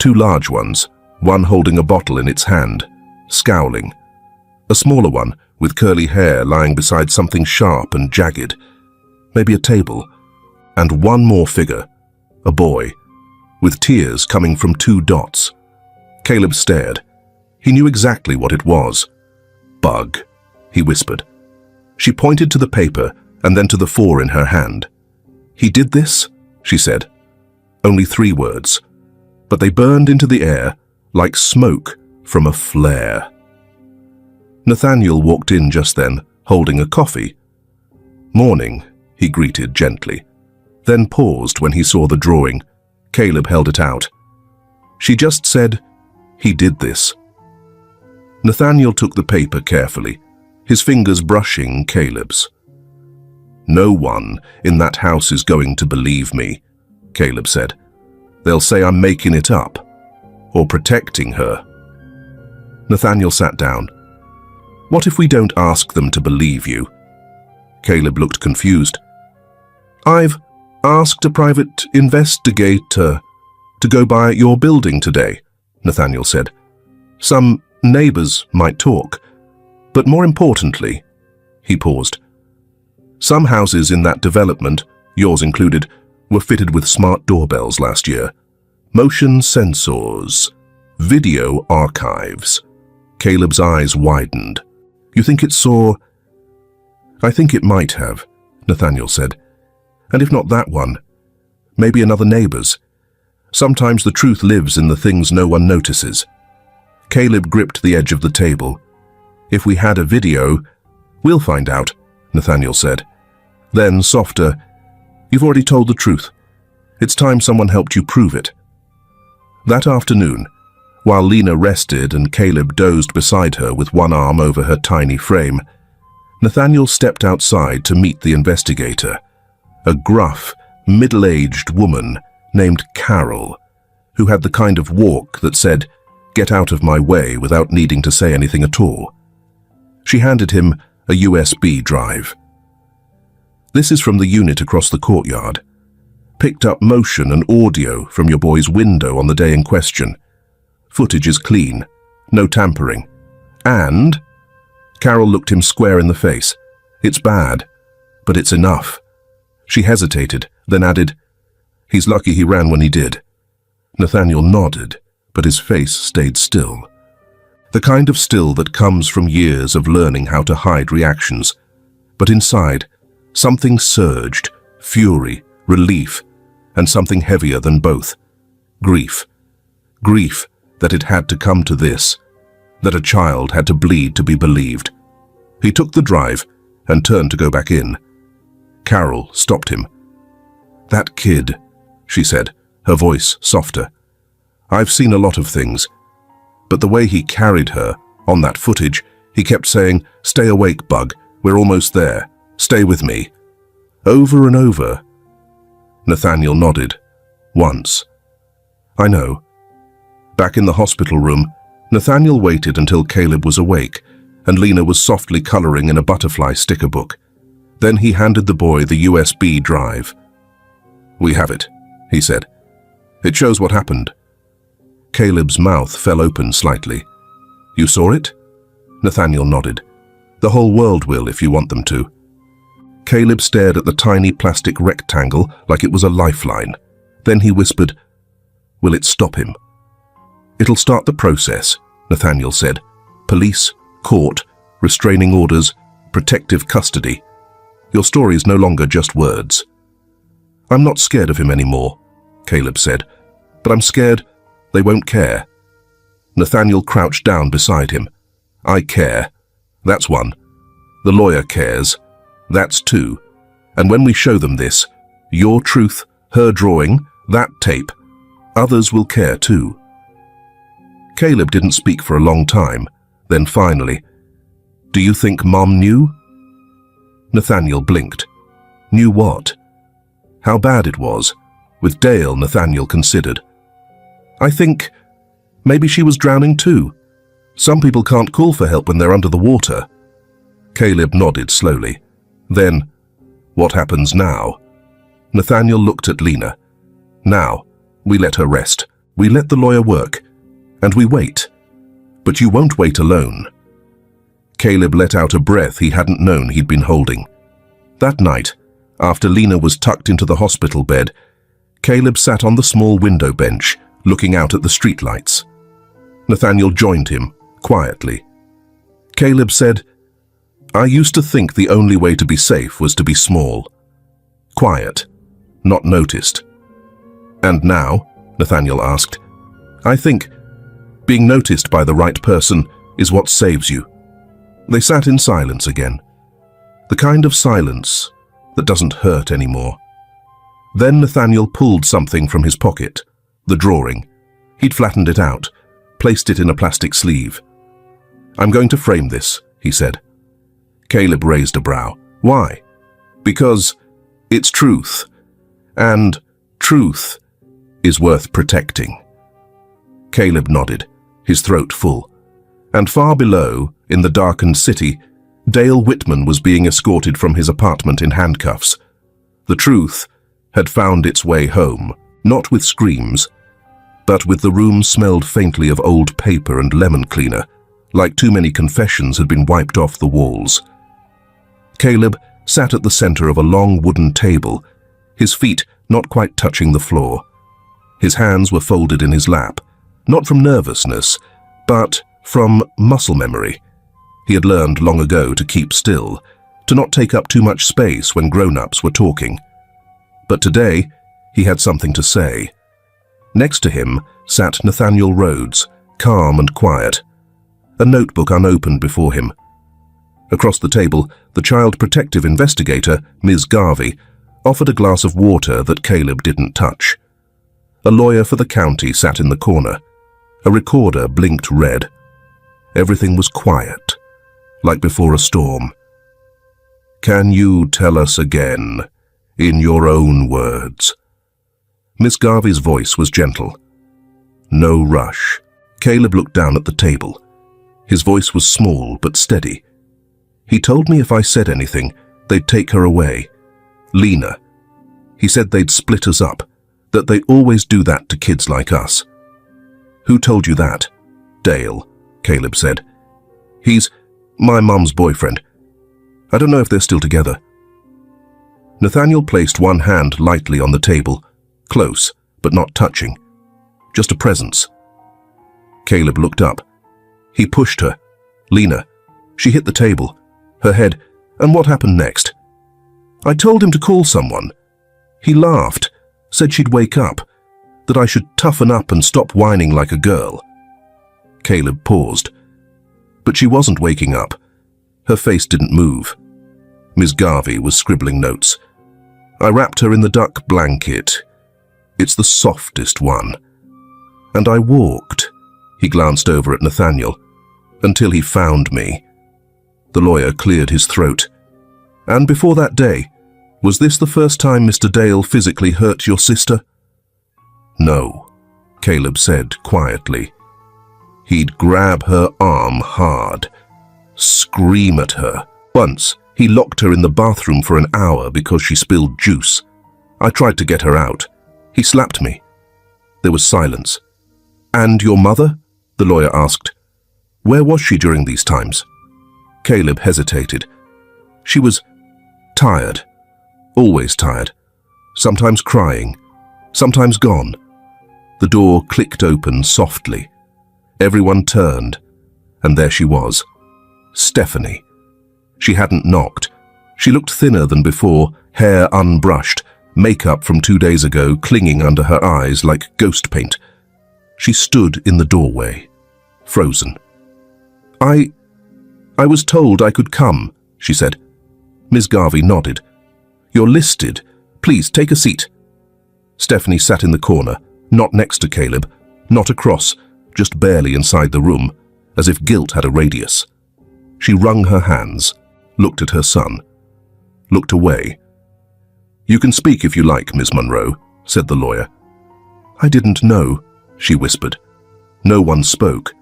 2 large ones, one holding a bottle in its hand, scowling. A smaller one, with curly hair lying beside something sharp and jagged. Maybe a table. And one more figure, a boy, with tears coming from 2 dots. Caleb stared. He knew exactly what it was. "Bug," he whispered. She pointed to the paper and then to the 4 in her hand. "He did this?" she said. Only 3 words, but they burned into the air like smoke from a flare. Nathaniel walked in just then, holding a coffee. "Morning," he greeted gently, then paused when he saw the drawing. Caleb held it out. She just said, "He did this." Nathaniel took the paper carefully, his fingers brushing Caleb's. "No one in that house is going to believe me," Caleb said. "They'll say I'm making it up, or protecting her." Nathaniel sat down. "What if we don't ask them to believe you?" Caleb looked confused. "I've asked a private investigator to go by your building today," Nathaniel said. "Some neighbors might talk, but more importantly," he paused, "some houses in that development, yours included, were fitted with smart doorbells last year. Motion sensors, video archives." Caleb's eyes widened. "You think it saw?" "I think it might have," Nathaniel said. "And if not that one, maybe another neighbor's. Sometimes the truth lives in the things no one notices." Caleb gripped the edge of the table. "If we had a video..." "We'll find out," Nathaniel said. Then, softer, "You've already told the truth. It's time someone helped you prove it." That afternoon, while Lena rested and Caleb dozed beside her with one arm over her tiny frame, Nathaniel stepped outside to meet the investigator, a gruff, middle-aged woman named Carol, who had the kind of walk that said, "Get out of my way," without needing to say anything at all. She handed him a USB drive. "This is from the unit across the courtyard. Picked up motion and audio from your boy's window on the day in question. Footage is clean, no tampering. And..." Carol looked him square in the face. It's bad, but it's enough. She hesitated, then added, "He's lucky he ran when he did." Nathaniel nodded, but his face stayed still. The kind of still that comes from years of learning how to hide reactions. But inside, something surged, fury, relief, and something heavier than both. Grief. Grief that it had to come to this, that a child had to bleed to be believed. He took the drive and turned to go back in. Carol stopped him. "That kid," she said, her voice softer. "I've seen a lot of things, but the way he carried her, on that footage, he kept saying, 'Stay awake, Bug, we're almost there, stay with me.' Over and over." Nathaniel nodded. "Once." "I know." Back in the hospital room, Nathaniel waited until Caleb was awake and Lena was softly coloring in a butterfly sticker book. Then he handed the boy the USB drive. "We have it," he said. "It shows what happened." Caleb's mouth fell open slightly. "You saw it?" Nathaniel nodded. "The whole world will if you want them to." Caleb stared at the tiny plastic rectangle like it was a lifeline. Then he whispered, "Will it stop him?" "It'll start the process," Nathaniel said. "Police, court, restraining orders, protective custody. Your story is no longer just words." "I'm not scared of him anymore," Caleb said, "but I'm scared they won't care." Nathaniel crouched down beside him. "I care. That's one. The lawyer cares. That's two. And when we show them this, your truth, her drawing, that tape, others will care too." Caleb didn't speak for a long time. Then finally, "Do you think Mom knew?" Nathaniel blinked. Knew what? How bad it was. With Dale, Nathaniel considered. "I think maybe she was drowning too. Some people can't call for help when they're under the water." Caleb nodded slowly. Then, "What happens now?" Nathaniel looked at Lena. "Now, we let her rest. We let the lawyer work. And we wait. But you won't wait alone." Caleb let out a breath he hadn't known he'd been holding. That night, after Lena was tucked into the hospital bed, Caleb sat on the small window bench, looking out at the streetlights. Nathaniel joined him, quietly. Caleb said, "I used to think the only way to be safe was to be small. Quiet, not noticed." "And now?" Nathaniel asked. "I think being noticed by the right person is what saves you." They sat in silence again. The kind of silence that doesn't hurt anymore. Then Nathaniel pulled something from his pocket, the drawing. He'd flattened it out, placed it in a plastic sleeve. "I'm going to frame this," he said. Caleb raised a brow. "Why?" "Because it's truth, and truth is worth protecting." Caleb nodded, his throat full. And far below, in the darkened city, Dale Whitman was being escorted from his apartment in handcuffs. The truth had found its way home, not with screams, but with the room smelled faintly of old paper and lemon cleaner, like too many confessions had been wiped off the walls. Caleb sat at the center of a long wooden table, his feet not quite touching the floor. His hands were folded in his lap, not from nervousness, but from muscle memory. He had learned long ago to keep still, to not take up too much space when grown-ups were talking. But today, he had something to say. Next to him sat Nathaniel Rhodes, calm and quiet, a notebook unopened before him. Across the table, the child protective investigator, Ms. Garvey, offered a glass of water that Caleb didn't touch. A lawyer for the county sat in the corner. A recorder blinked red. Everything was quiet, like before a storm. "Can you tell us again, in your own words?" Miss Garvey's voice was gentle. No rush. Caleb looked down at the table. His voice was small but steady. "He told me if I said anything, they'd take her away. Lena. He said they'd split us up, that they always do that to kids like us." "Who told you that?" "Dale," Caleb said. "He's my mum's boyfriend. I don't know if they're still together." Nathaniel placed one hand lightly on the table, close, but not touching. Just a presence. Caleb looked up. He pushed her. Lena. She hit the table. Her head. And what happened next? "I told him to call someone. He laughed, said she'd wake up, that I should toughen up and stop whining like a girl." Caleb paused. But she wasn't waking up. Her face didn't move. Miss Garvey was scribbling notes. "I wrapped her in the duck blanket. It's the softest one. And I walked," he glanced over at Nathaniel, "until he found me." The lawyer cleared his throat. "And before that day, was this the first time Mr. Dale physically hurt your sister?" "No," Caleb said quietly. He'd grab her arm hard, scream at her. Once, he locked her in the bathroom for an hour because she spilled juice. I tried to get her out. He slapped me. There was silence. "And your mother?" the lawyer asked. "Where was she during these times?" Caleb hesitated. "She was tired. Always tired. Sometimes crying. Sometimes gone." The door clicked open softly. Everyone turned, and there she was. Stephanie. She hadn't knocked. She looked thinner than before, hair unbrushed, makeup from 2 days ago clinging under her eyes like ghost paint. She stood in the doorway, frozen. I was told I could come," she said. Ms. Garvey nodded. "You're listed. Please take a seat." Stephanie sat in the corner, not next to Caleb, not across, just barely inside the room, as if guilt had a radius. She wrung her hands, looked at her son, looked away. "You can speak if you like, Miss Monroe," said the lawyer. "I didn't know," she whispered. No one spoke.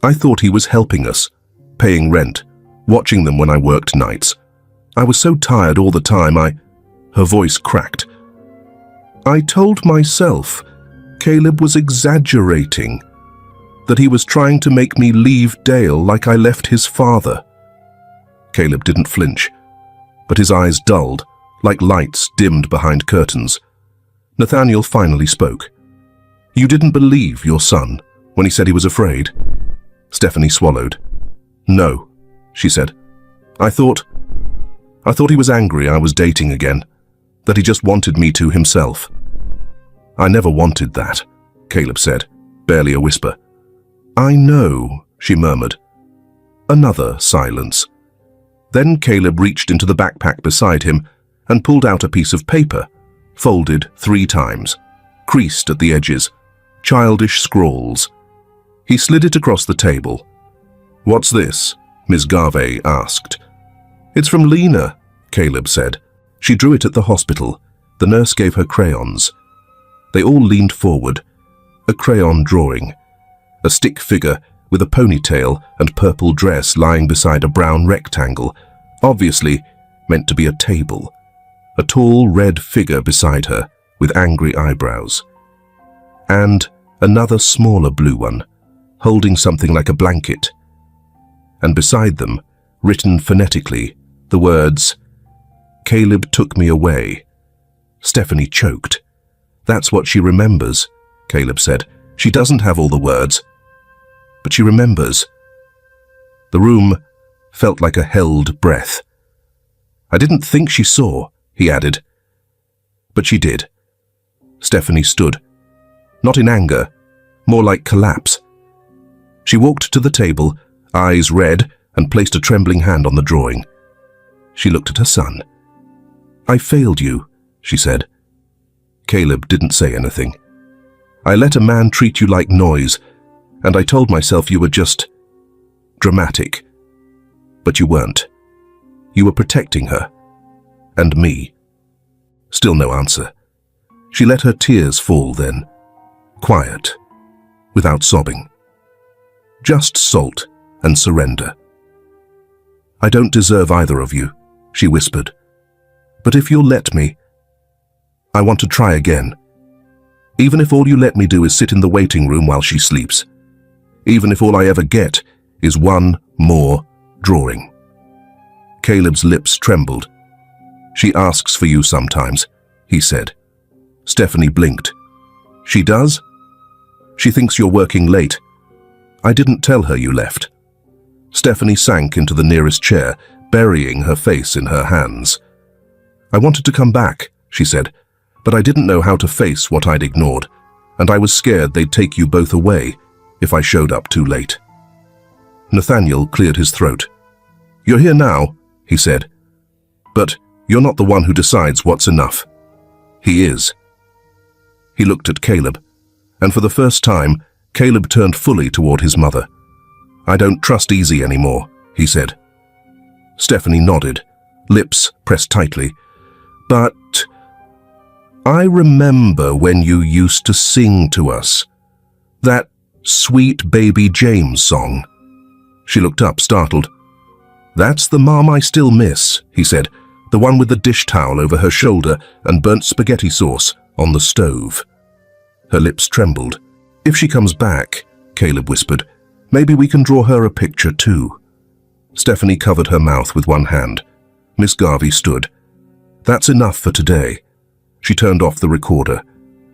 "I thought he was helping us, paying rent, watching them when I worked nights. I was so tired all the time, Her voice cracked. "I told myself Caleb was exaggerating, that he was trying to make me leave Dale like I left his father." Caleb didn't flinch, but his eyes dulled, like lights dimmed behind curtains. Nathaniel finally spoke. "You didn't believe your son when he said he was afraid?" Stephanie swallowed. "No," she said. I thought he was angry I was dating again, that he just wanted me to himself." "I never wanted that," Caleb said, barely a whisper. "I know," she murmured. Another silence. Then Caleb reached into the backpack beside him and pulled out a piece of paper, folded 3 times, creased at the edges, childish scrawls. He slid it across the table. "What's this?" Miss Garvey asked. "It's from Lena," Caleb said. "She drew it at the hospital. The nurse gave her crayons." They all leaned forward. A crayon drawing. A stick figure with a ponytail and purple dress lying beside a brown rectangle, obviously meant to be a table. A tall red figure beside her with angry eyebrows. And another smaller blue one, holding something like a blanket. And beside them, written phonetically, the words, "Caleb took me away." Stephanie choked. "That's what she remembers," Caleb said. "She doesn't have all the words, but she remembers." The room felt like a held breath. "I didn't think she saw," he added. But she did. Stephanie stood. Not in anger, more like collapse. She walked to the table, eyes red, and placed a trembling hand on the drawing. She looked at her son. "I failed you," she said. Caleb didn't say anything. "I let a man treat you like noise, and I told myself you were just dramatic. But you weren't. You were protecting her. And me." Still no answer. She let her tears fall then. Quiet, without sobbing. Just salt and surrender. "I don't deserve either of you," she whispered. "But if you'll let me, I want to try again. Even if all you let me do is sit in the waiting room while she sleeps. Even if all I ever get is one more drawing." Caleb's lips trembled. "She asks for you sometimes," he said. Stephanie blinked. "She does? She thinks you're working late. I didn't tell her you left." Stephanie sank into the nearest chair, burying her face in her hands. "I wanted to come back," she said, "but I didn't know how to face what I'd ignored, and I was scared they'd take you both away if I showed up too late." Nathaniel cleared his throat. "You're here now," he said, "but you're not the one who decides what's enough." "He is." He looked at Caleb, and for the first time, Caleb turned fully toward his mother. "I don't trust Easy anymore," he said. Stephanie nodded, lips pressed tightly. "But I remember when you used to sing to us. That Sweet Baby James song." She looked up, startled. "That's the mom I still miss," he said, "the one with the dish towel over her shoulder and burnt spaghetti sauce on the stove." Her lips trembled. "If she comes back," Caleb whispered, "maybe we can draw her a picture too." Stephanie covered her mouth with one hand. Miss Garvey stood. "That's enough for today." She turned off the recorder.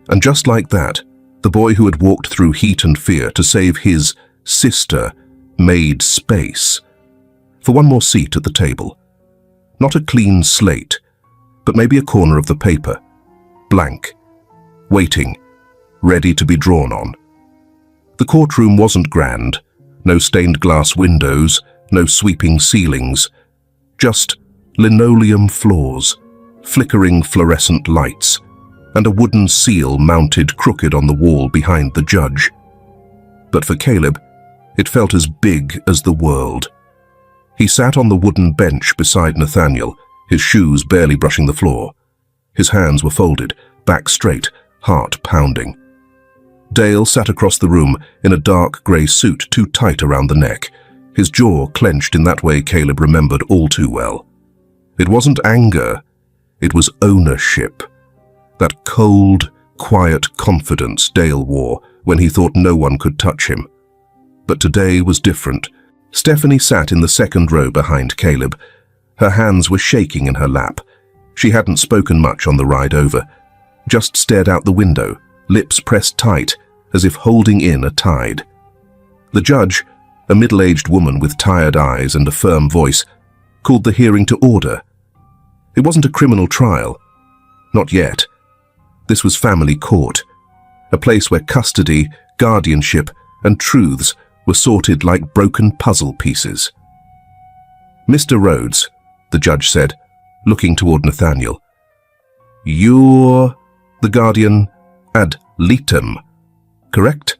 And just like that, the boy who had walked through heat and fear to save his sister made space for one more seat at the table. Not a clean slate, but maybe a corner of the paper, blank, waiting, ready to be drawn on. The courtroom wasn't grand, no stained glass windows, no sweeping ceilings, just linoleum floors, flickering fluorescent lights, and a wooden seal mounted crooked on the wall behind the judge. But for Caleb, it felt as big as the world. He sat on the wooden bench beside Nathaniel, his shoes barely brushing the floor. His hands were folded, back straight, heart pounding. Dale sat across the room in a dark grey suit too tight around the neck, his jaw clenched in that way Caleb remembered all too well. It wasn't anger, it was ownership. That cold, quiet confidence Dale wore when he thought no one could touch him. But today was different. Stephanie sat in the second row behind Caleb. Her hands were shaking in her lap. She hadn't spoken much on the ride over, just stared out the window, lips pressed tight, as if holding in a tide. The judge, a middle-aged woman with tired eyes and a firm voice, called the hearing to order. It wasn't a criminal trial. Not yet. This was family court, a place where custody, guardianship, and truths were sorted like broken puzzle pieces. "Mr. Rhodes," the judge said, looking toward Nathaniel, "you're the guardian ad litem, correct?"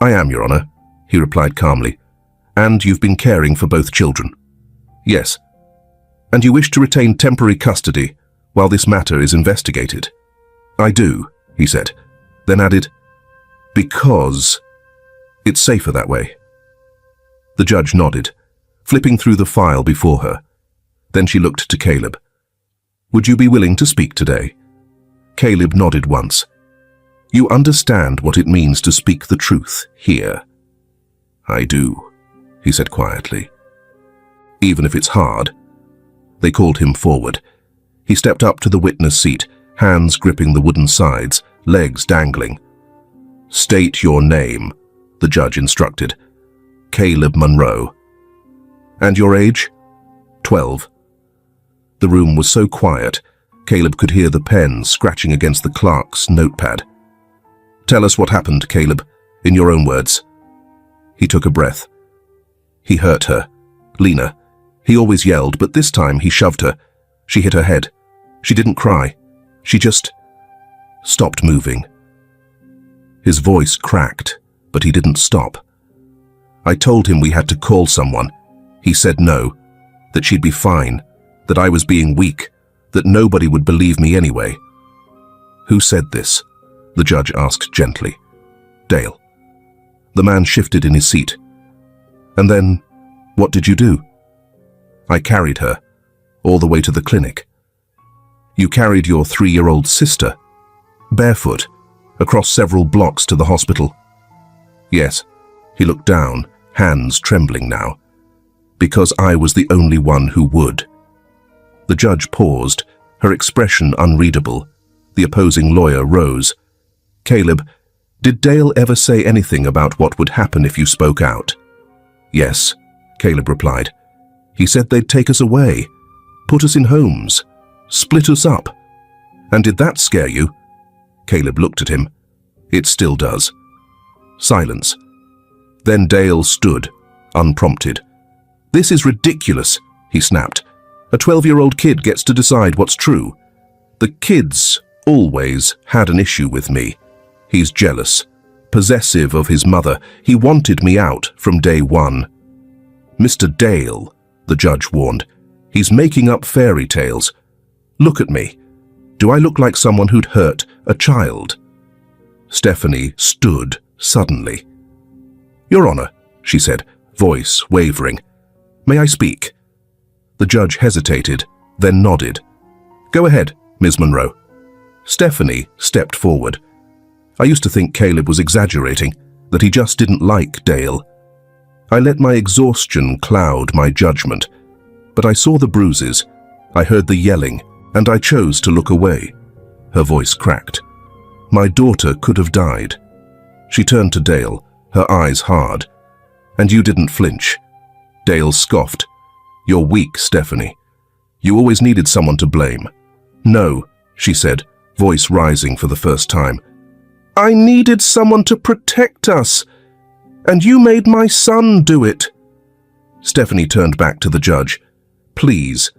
"I am, Your Honor," he replied calmly. "And you've been caring for both children?" "Yes." "And you wish to retain temporary custody while this matter is investigated?" "I do," he said, then added, "because it's safer that way." The judge nodded, flipping through the file before her. Then she looked to Caleb. "Would you be willing to speak today?" Caleb nodded once. "You understand what it means to speak the truth here?" "I do," he said quietly. "Even if it's hard." They called him forward. He stepped up to the witness seat, hands gripping the wooden sides, legs dangling. "State your name," the judge instructed. "Caleb Monroe." "And your age?" 12. The room was so quiet, Caleb could hear the pen scratching against the clerk's notepad. "Tell us what happened, Caleb, in your own words." He took a breath. "He hurt her, Lena. He always yelled, but this time he shoved her. She hit her head. She didn't cry. She just stopped moving." His voice cracked, but he didn't stop. "I told him we had to call someone. He said no, that she'd be fine, that I was being weak, that nobody would believe me anyway." "Who said this?" the judge asked gently. "Dale." The man shifted in his seat. "And then, what did you do?" "I carried her, all the way to the clinic." "You carried your 3-year-old sister, barefoot, across several blocks to the hospital?" "Yes." He looked down, hands trembling now. because I was the only one who would. The judge paused, her expression unreadable. The opposing lawyer rose. Caleb, did Dale ever say anything about what would happen if you spoke out? Yes, Caleb replied. He said they'd take us away, put us in homes, split us up. And did that scare you? Caleb looked at him. It still does. Silence. Then Dale stood, unprompted. This is ridiculous, he snapped. A 12-year-old kid gets to decide what's true. The kid's always had an issue with me. He's jealous, possessive of his mother. He wanted me out from day one. Mr. Dale, the judge warned, he's making up fairy tales. Look at me. Do I look like someone who'd hurt a child? Stephanie stood suddenly. Your Honor, she said, voice wavering. May I speak? The judge hesitated, then nodded. Go ahead, Ms. Monroe. Stephanie stepped forward. I used to think Caleb was exaggerating, that he just didn't like Dale. I let my exhaustion cloud my judgment, but I saw the bruises, I heard the yelling, and I chose to look away. Her voice cracked. My daughter could have died. She turned to Dale, her eyes hard. And you didn't flinch. Dale scoffed. You're weak, Stephanie. You always needed someone to blame. No, she said, voice rising for the first time. I needed someone to protect us, and you made my son do it. Stephanie turned back to the judge. Please,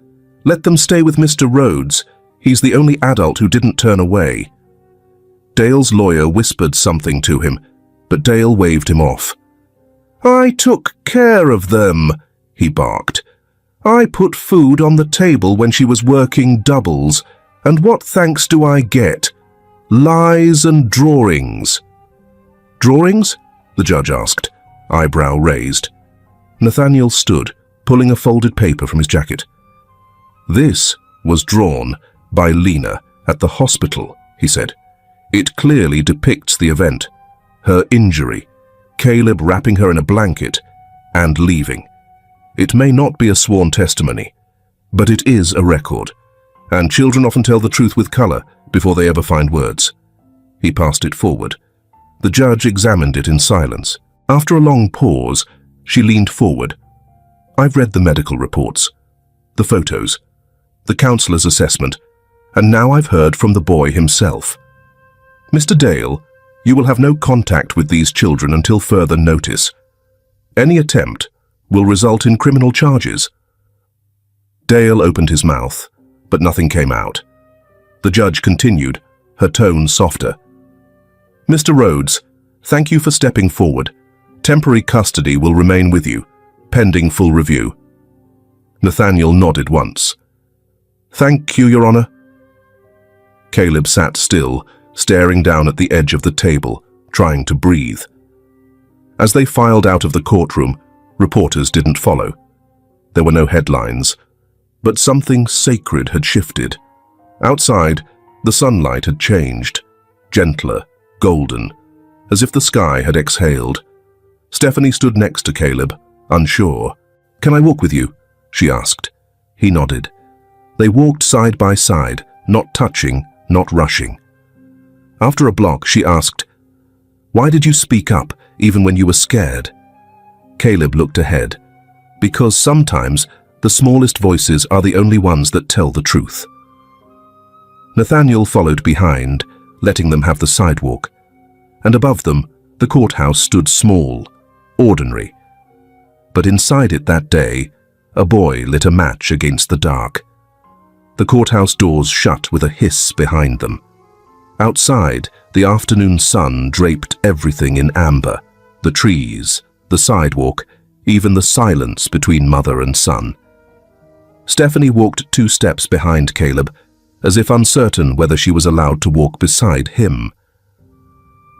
let them stay with Mr. Rhodes. He's the only adult who didn't turn away. Dale's lawyer whispered something to him, but Dale waved him off. I took care of them, he barked. I put food on the table when she was working doubles, and what thanks do I get? Lies and drawings. Drawings? The judge asked, eyebrow raised. Nathaniel stood, pulling a folded paper from his jacket. This was drawn by Lena at the hospital, he said. It clearly depicts the event, her injury, Caleb wrapping her in a blanket and leaving. It may not be a sworn testimony, but it is a record, and children often tell the truth with color before they ever find words. He passed it forward. The judge examined it in silence. After a long pause, she leaned forward. I've read the medical reports, the photos, the counselor's assessment, and now I've heard from the boy himself. Mr. Dale, you will have no contact with these children until further notice. Any attempt will result in criminal charges. Dale opened his mouth, but nothing came out. The judge continued, her tone softer. Mr. Rhodes, thank you for stepping forward. Temporary custody will remain with you, pending full review. Nathaniel nodded once. Thank you, Your Honor. Caleb sat still, staring down at the edge of the table, trying to breathe. As they filed out of the courtroom, reporters didn't follow. There were no headlines, but something sacred had shifted. Outside, the sunlight had changed, gentler, golden, as if the sky had exhaled. Stephanie stood next to Caleb, unsure. Can I walk with you? She asked. He nodded. They walked side by side, not touching, not rushing. After a block, she asked, why did you speak up, even when you were scared? Caleb looked ahead. Because sometimes the smallest voices are the only ones that tell the truth. Nathaniel followed behind, letting them have the sidewalk. And above them, the courthouse stood small, ordinary. But inside it that day, a boy lit a match against the dark. The courthouse doors shut with a hiss behind them. Outside, the afternoon sun draped everything in amber, the trees, the sidewalk, even the silence between mother and son. Stephanie walked 2 steps behind Caleb, as if uncertain whether she was allowed to walk beside him.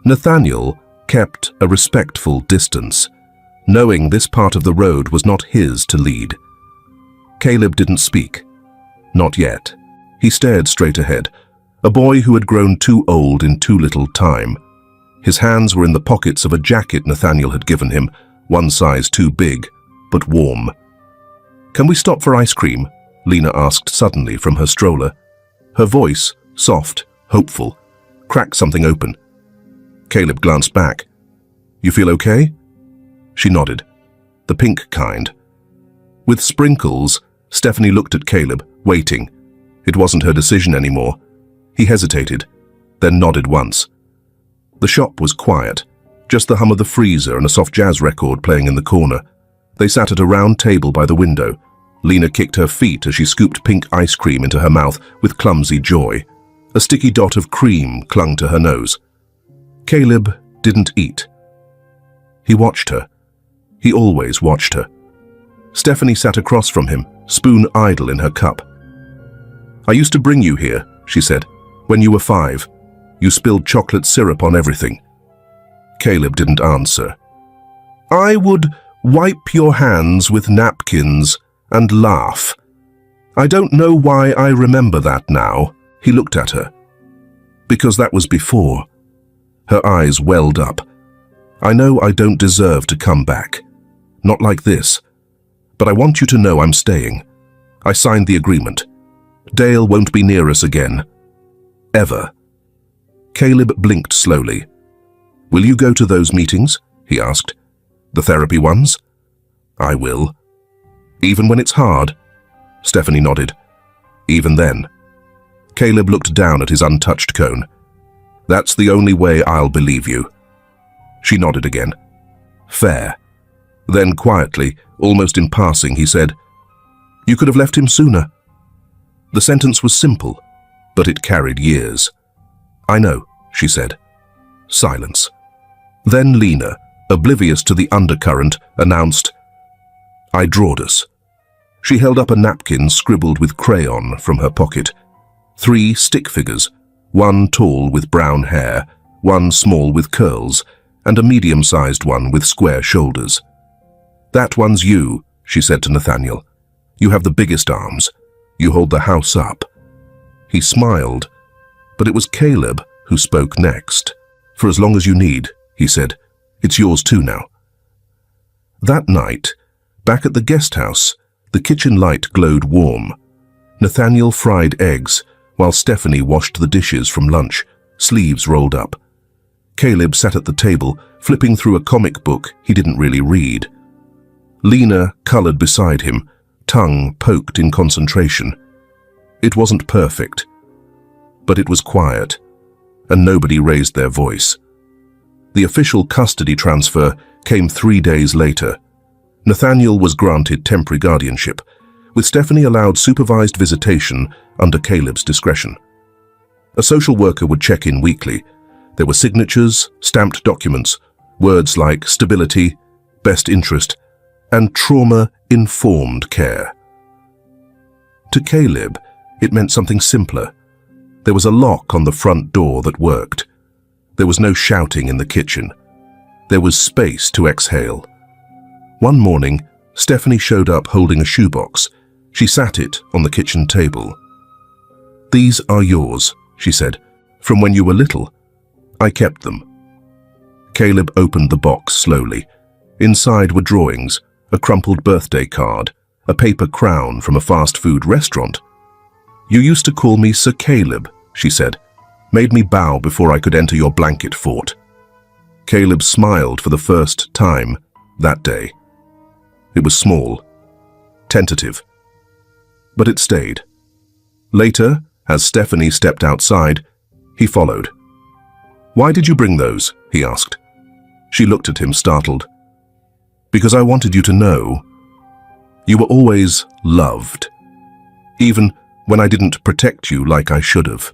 Nathaniel kept a respectful distance, knowing this part of the road was not his to lead. Caleb didn't speak. Not yet. He stared straight ahead, a boy who had grown too old in too little time. His hands were in the pockets of a jacket Nathaniel had given him, one size too big, but warm. "Can we stop for ice cream?" Lena asked suddenly from her stroller. Her voice, soft, hopeful, cracked something open. Caleb glanced back. "You feel okay?" She nodded. "The pink kind." With sprinkles, Stephanie looked at Caleb, waiting. It wasn't her decision anymore. He hesitated, then nodded once. The shop was quiet, just the hum of the freezer and a soft jazz record playing in the corner. They sat at a round table by the window. Lena kicked her feet as she scooped pink ice cream into her mouth with clumsy joy. A sticky dot of cream clung to her nose. Caleb didn't eat. He watched her. He always watched her. Stephanie sat across from him, spoon idle in her cup. "I used to bring you here," she said, "when you were 5. You spilled chocolate syrup on everything." Caleb didn't answer. "I would wipe your hands with napkins and laugh. I don't know why I remember that now." He looked at her. "Because that was before." Her eyes welled up. "I know I don't deserve to come back. Not like this. But I want you to know I'm staying. I signed the agreement. Dale won't be near us again. Ever." Caleb blinked slowly. "Will you go to those meetings?" he asked. "The therapy ones?" "I will." "Even when it's hard?" Stephanie nodded. "Even then." Caleb looked down at his untouched cone. "That's the only way I'll believe you." She nodded again. "Fair." Then quietly, almost in passing, he said, "You could have left him sooner." The sentence was simple, but it carried years. "I know," she said. Silence. Then Lena, oblivious to the undercurrent, announced, "I drawed us." She held up a napkin scribbled with crayon from her pocket. 3 stick figures, one tall with brown hair, one small with curls, and a medium-sized one with square shoulders. "That one's you," she said to Nathaniel. "You have the biggest arms. You hold the house up." He smiled, but it was Caleb who spoke next. "For as long as you need," he said. "It's yours too now." That night, back at the guest house, the kitchen light glowed warm. Nathaniel fried eggs, while Stephanie washed the dishes from lunch, sleeves rolled up. Caleb sat at the table, flipping through a comic book he didn't really read. Lena colored beside him, tongue poked in concentration. It wasn't perfect, but it was quiet, and nobody raised their voice. The official custody transfer came 3 days later. Nathaniel was granted temporary guardianship, with Stephanie allowed supervised visitation under Caleb's discretion. A social worker would check in weekly. There were signatures, stamped documents, words like stability, best interest, and trauma-informed care. To Caleb, it meant something simpler. There was a lock on the front door that worked. There was no shouting in the kitchen. There was space to exhale. One morning, Stephanie showed up holding a shoebox. She sat it on the kitchen table. "These are yours," she said, "from when you were little. I kept them." Caleb opened the box slowly. Inside were drawings, a crumpled birthday card, a paper crown from a fast food restaurant. "You used to call me Sir Caleb," she said, "made me bow before I could enter your blanket fort." Caleb smiled for the first time that day. It was small, tentative, but it stayed. Later, as Stephanie stepped outside, he followed. "Why did you bring those?" he asked. She looked at him, startled. "Because I wanted you to know. You were always loved, even when I didn't protect you like I should have."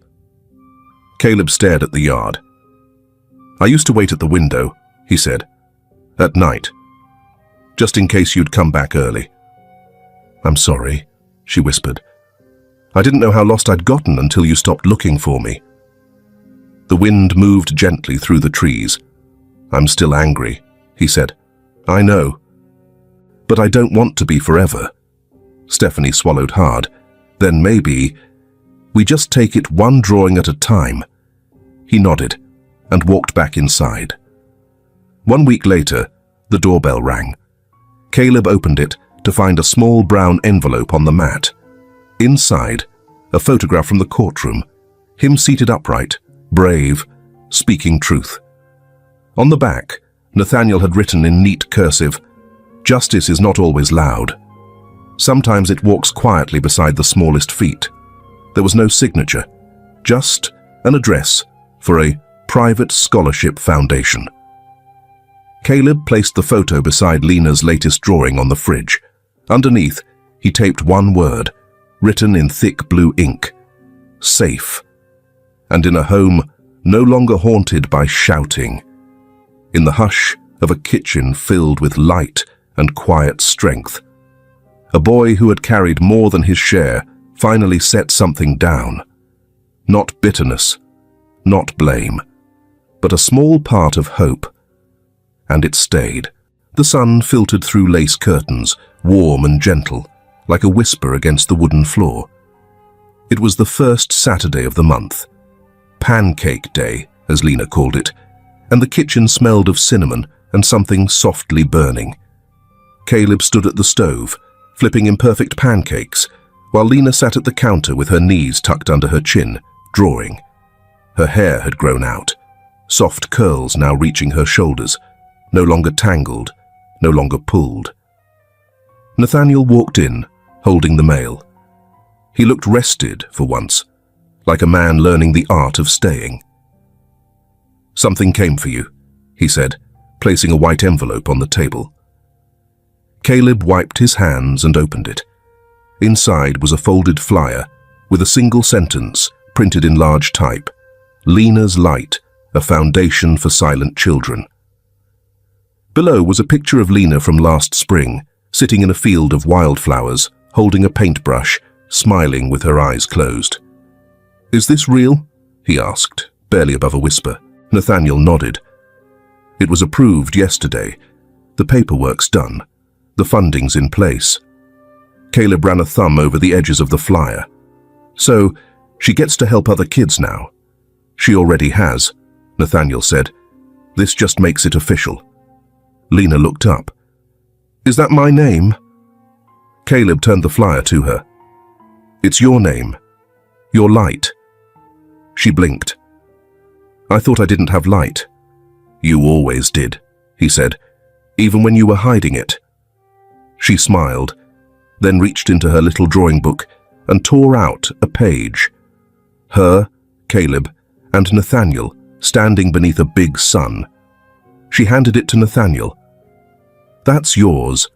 Caleb stared at the yard. "I used to wait at the window," he said, "at night, just in case you'd come back early." "I'm sorry," she whispered. "I didn't know how lost I'd gotten until you stopped looking for me." The wind moved gently through the trees. "I'm still angry," he said. "I know. But I don't want to be forever." Stephanie swallowed hard. "Then maybe we just take it one drawing at a time." He nodded and walked back inside. 1 week later, the doorbell rang. Caleb opened it to to find a small brown envelope on the mat. Inside, a photograph from the courtroom, him seated upright, brave, speaking truth. On the back, Nathaniel had written in neat cursive, "Justice is not always loud. Sometimes it walks quietly beside the smallest feet." There was no signature, just an address for a private scholarship foundation. Caleb placed the photo beside Lena's latest drawing on the fridge. Underneath, he taped one word, written in thick blue ink, "Safe." And in a home no longer haunted by shouting. In the hush of a kitchen filled with light and quiet strength. A boy who had carried more than his share finally set something down. Not bitterness, not blame, but a small part of hope. And it stayed. The sun filtered through lace curtains, warm and gentle, like a whisper against the wooden floor. It was the first Saturday of the month. Pancake Day, as Lena called it, and the kitchen smelled of cinnamon and something softly burning. Caleb stood at the stove, flipping imperfect pancakes, while Lena sat at the counter with her knees tucked under her chin, drawing. Her hair had grown out, soft curls now reaching her shoulders, no longer tangled, no longer pulled. Nathaniel walked in, holding the mail. He looked rested for once, like a man learning the art of staying. "Something came for you," he said, placing a white envelope on the table. Caleb wiped his hands and opened it. Inside was a folded flyer with a single sentence printed in large type, "Lena's Light, a foundation for silent children." Below was a picture of Lena from last spring, sitting in a field of wildflowers, holding a paintbrush, smiling with her eyes closed. "Is this real?" he asked, barely above a whisper. Nathaniel nodded. "It was approved yesterday. The paperwork's done. The funding's in place." Caleb ran a thumb over the edges of the flyer. "So, she gets to help other kids now." "She already has," Nathaniel said. "This just makes it official." Lena looked up. "Is that my name?" Caleb turned the flyer to her. "It's your name. Your light." She blinked. "I thought I didn't have light." "You always did," he said, "even when you were hiding it." She smiled, then reached into her little drawing book and tore out a page. Her, Caleb, and Nathaniel standing beneath a big sun. She handed it to Nathaniel. "That's yours."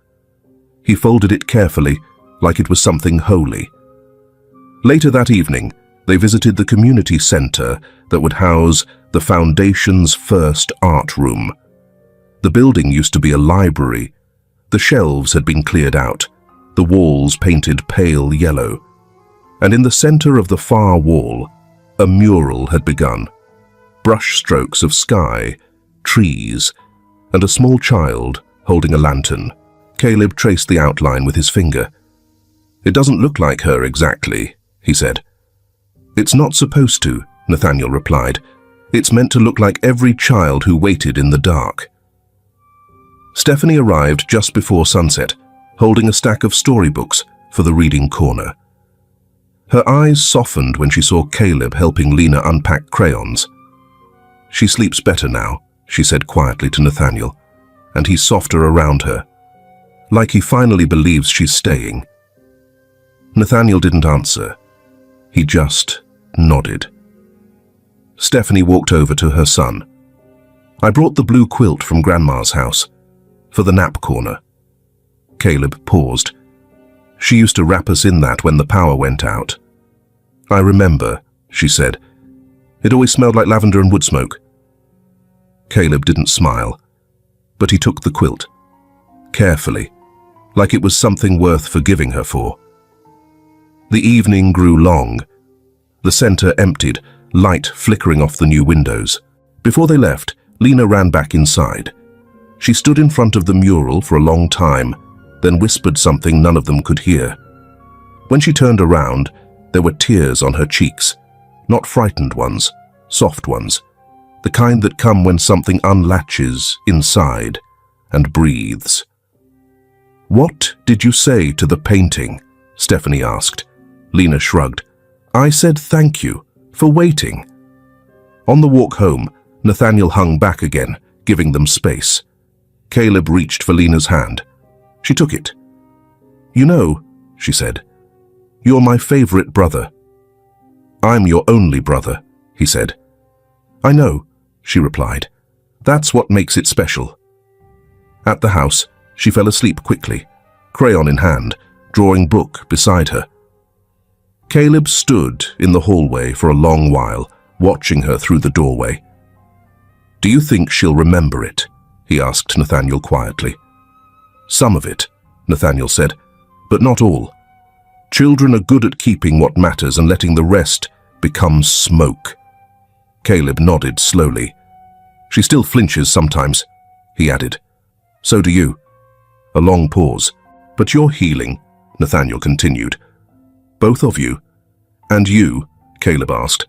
He folded it carefully, like it was something holy. Later that evening, they visited the community center that would house the Foundation's first art room. The building used to be a library. The shelves had been cleared out, the walls painted pale yellow, and in the center of the far wall, a mural had begun. Brush strokes of sky, trees, and a small child holding a lantern. Caleb traced the outline with his finger. "It doesn't look like her exactly," he said. "It's not supposed to," Nathaniel replied. "It's meant to look like every child who waited in the dark." Stephanie arrived just before sunset, holding a stack of storybooks for the reading corner. Her eyes softened when she saw Caleb helping Lena unpack crayons. "She sleeps better now," she said quietly to Nathaniel, "and he's softer around her. Like he finally believes she's staying." Nathaniel didn't answer. He just nodded. Stephanie walked over to her son. "I brought the blue quilt from Grandma's house, for the nap corner." Caleb paused. "She used to wrap us in that when the power went out." "I remember," she said. "It always smelled like lavender and wood smoke." Caleb didn't smile, but he took the quilt, carefully, like it was something worth forgiving her for. The evening grew long. The center emptied, light flickering off the new windows. Before they left, Lena ran back inside. She stood in front of the mural for a long time, then whispered something none of them could hear. When she turned around, there were tears on her cheeks, not frightened ones, soft ones, the kind that come when something unlatches inside and breathes. "What did you say to the painting?" Stephanie asked. Lena shrugged. "I said thank you for waiting." On the walk home, Nathaniel hung back again, giving them space. Caleb reached for Lena's hand. She took it. "You know," she said, "you're my favorite brother." "I'm your only brother," he said. "I know," she replied. "That's what makes it special." At the house, she fell asleep quickly, crayon in hand, drawing book beside her. Caleb stood in the hallway for a long while, watching her through the doorway. "Do you think she'll remember it?" he asked Nathaniel quietly. "Some of it," Nathaniel said, "but not all. Children are good at keeping what matters and letting the rest become smoke." Caleb nodded slowly. "She still flinches sometimes," he added. "So do you." A long pause. "But you're healing," Nathaniel continued. "Both of you?" "And you?" Caleb asked.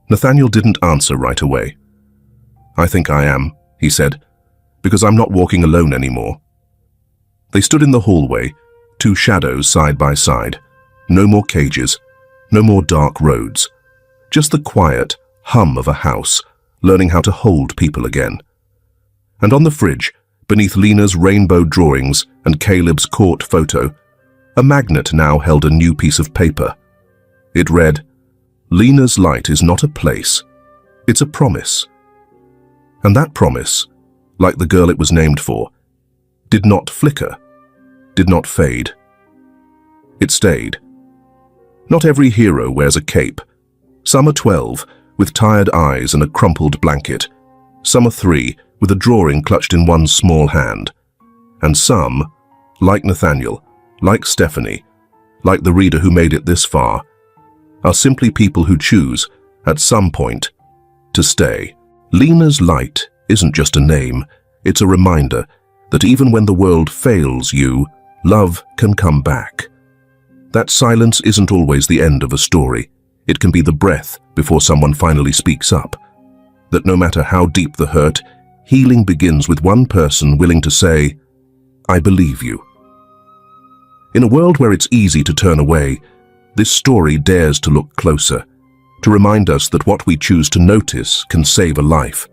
Nathaniel didn't answer right away. "I think I am," he said, "because I'm not walking alone anymore." They stood in the hallway, two shadows side by side. No more cages, no more dark roads. Just the quiet hum of a house, learning how to hold people again. And on the fridge, beneath Lena's rainbow drawings and Caleb's court photo, a magnet now held a new piece of paper. It read, "Lena's light is not a place, it's a promise." And that promise, like the girl it was named for, did not flicker, did not fade. It stayed. Not every hero wears a cape. Some are 12, with tired eyes and a crumpled blanket. Some are 3, with a drawing clutched in one small hand. And some, like Nathaniel, like Stephanie, like the reader who made it this far, are simply people who choose, at some point, to stay. Lena's light isn't just a name, it's a reminder that even when the world fails you, love can come back. That silence isn't always the end of a story. It can be the breath before someone finally speaks up. That no matter how deep the hurt, healing begins with one person willing to say, "I believe you." In a world where it's easy to turn away, this story dares to look closer, to remind us that what we choose to notice can save a life.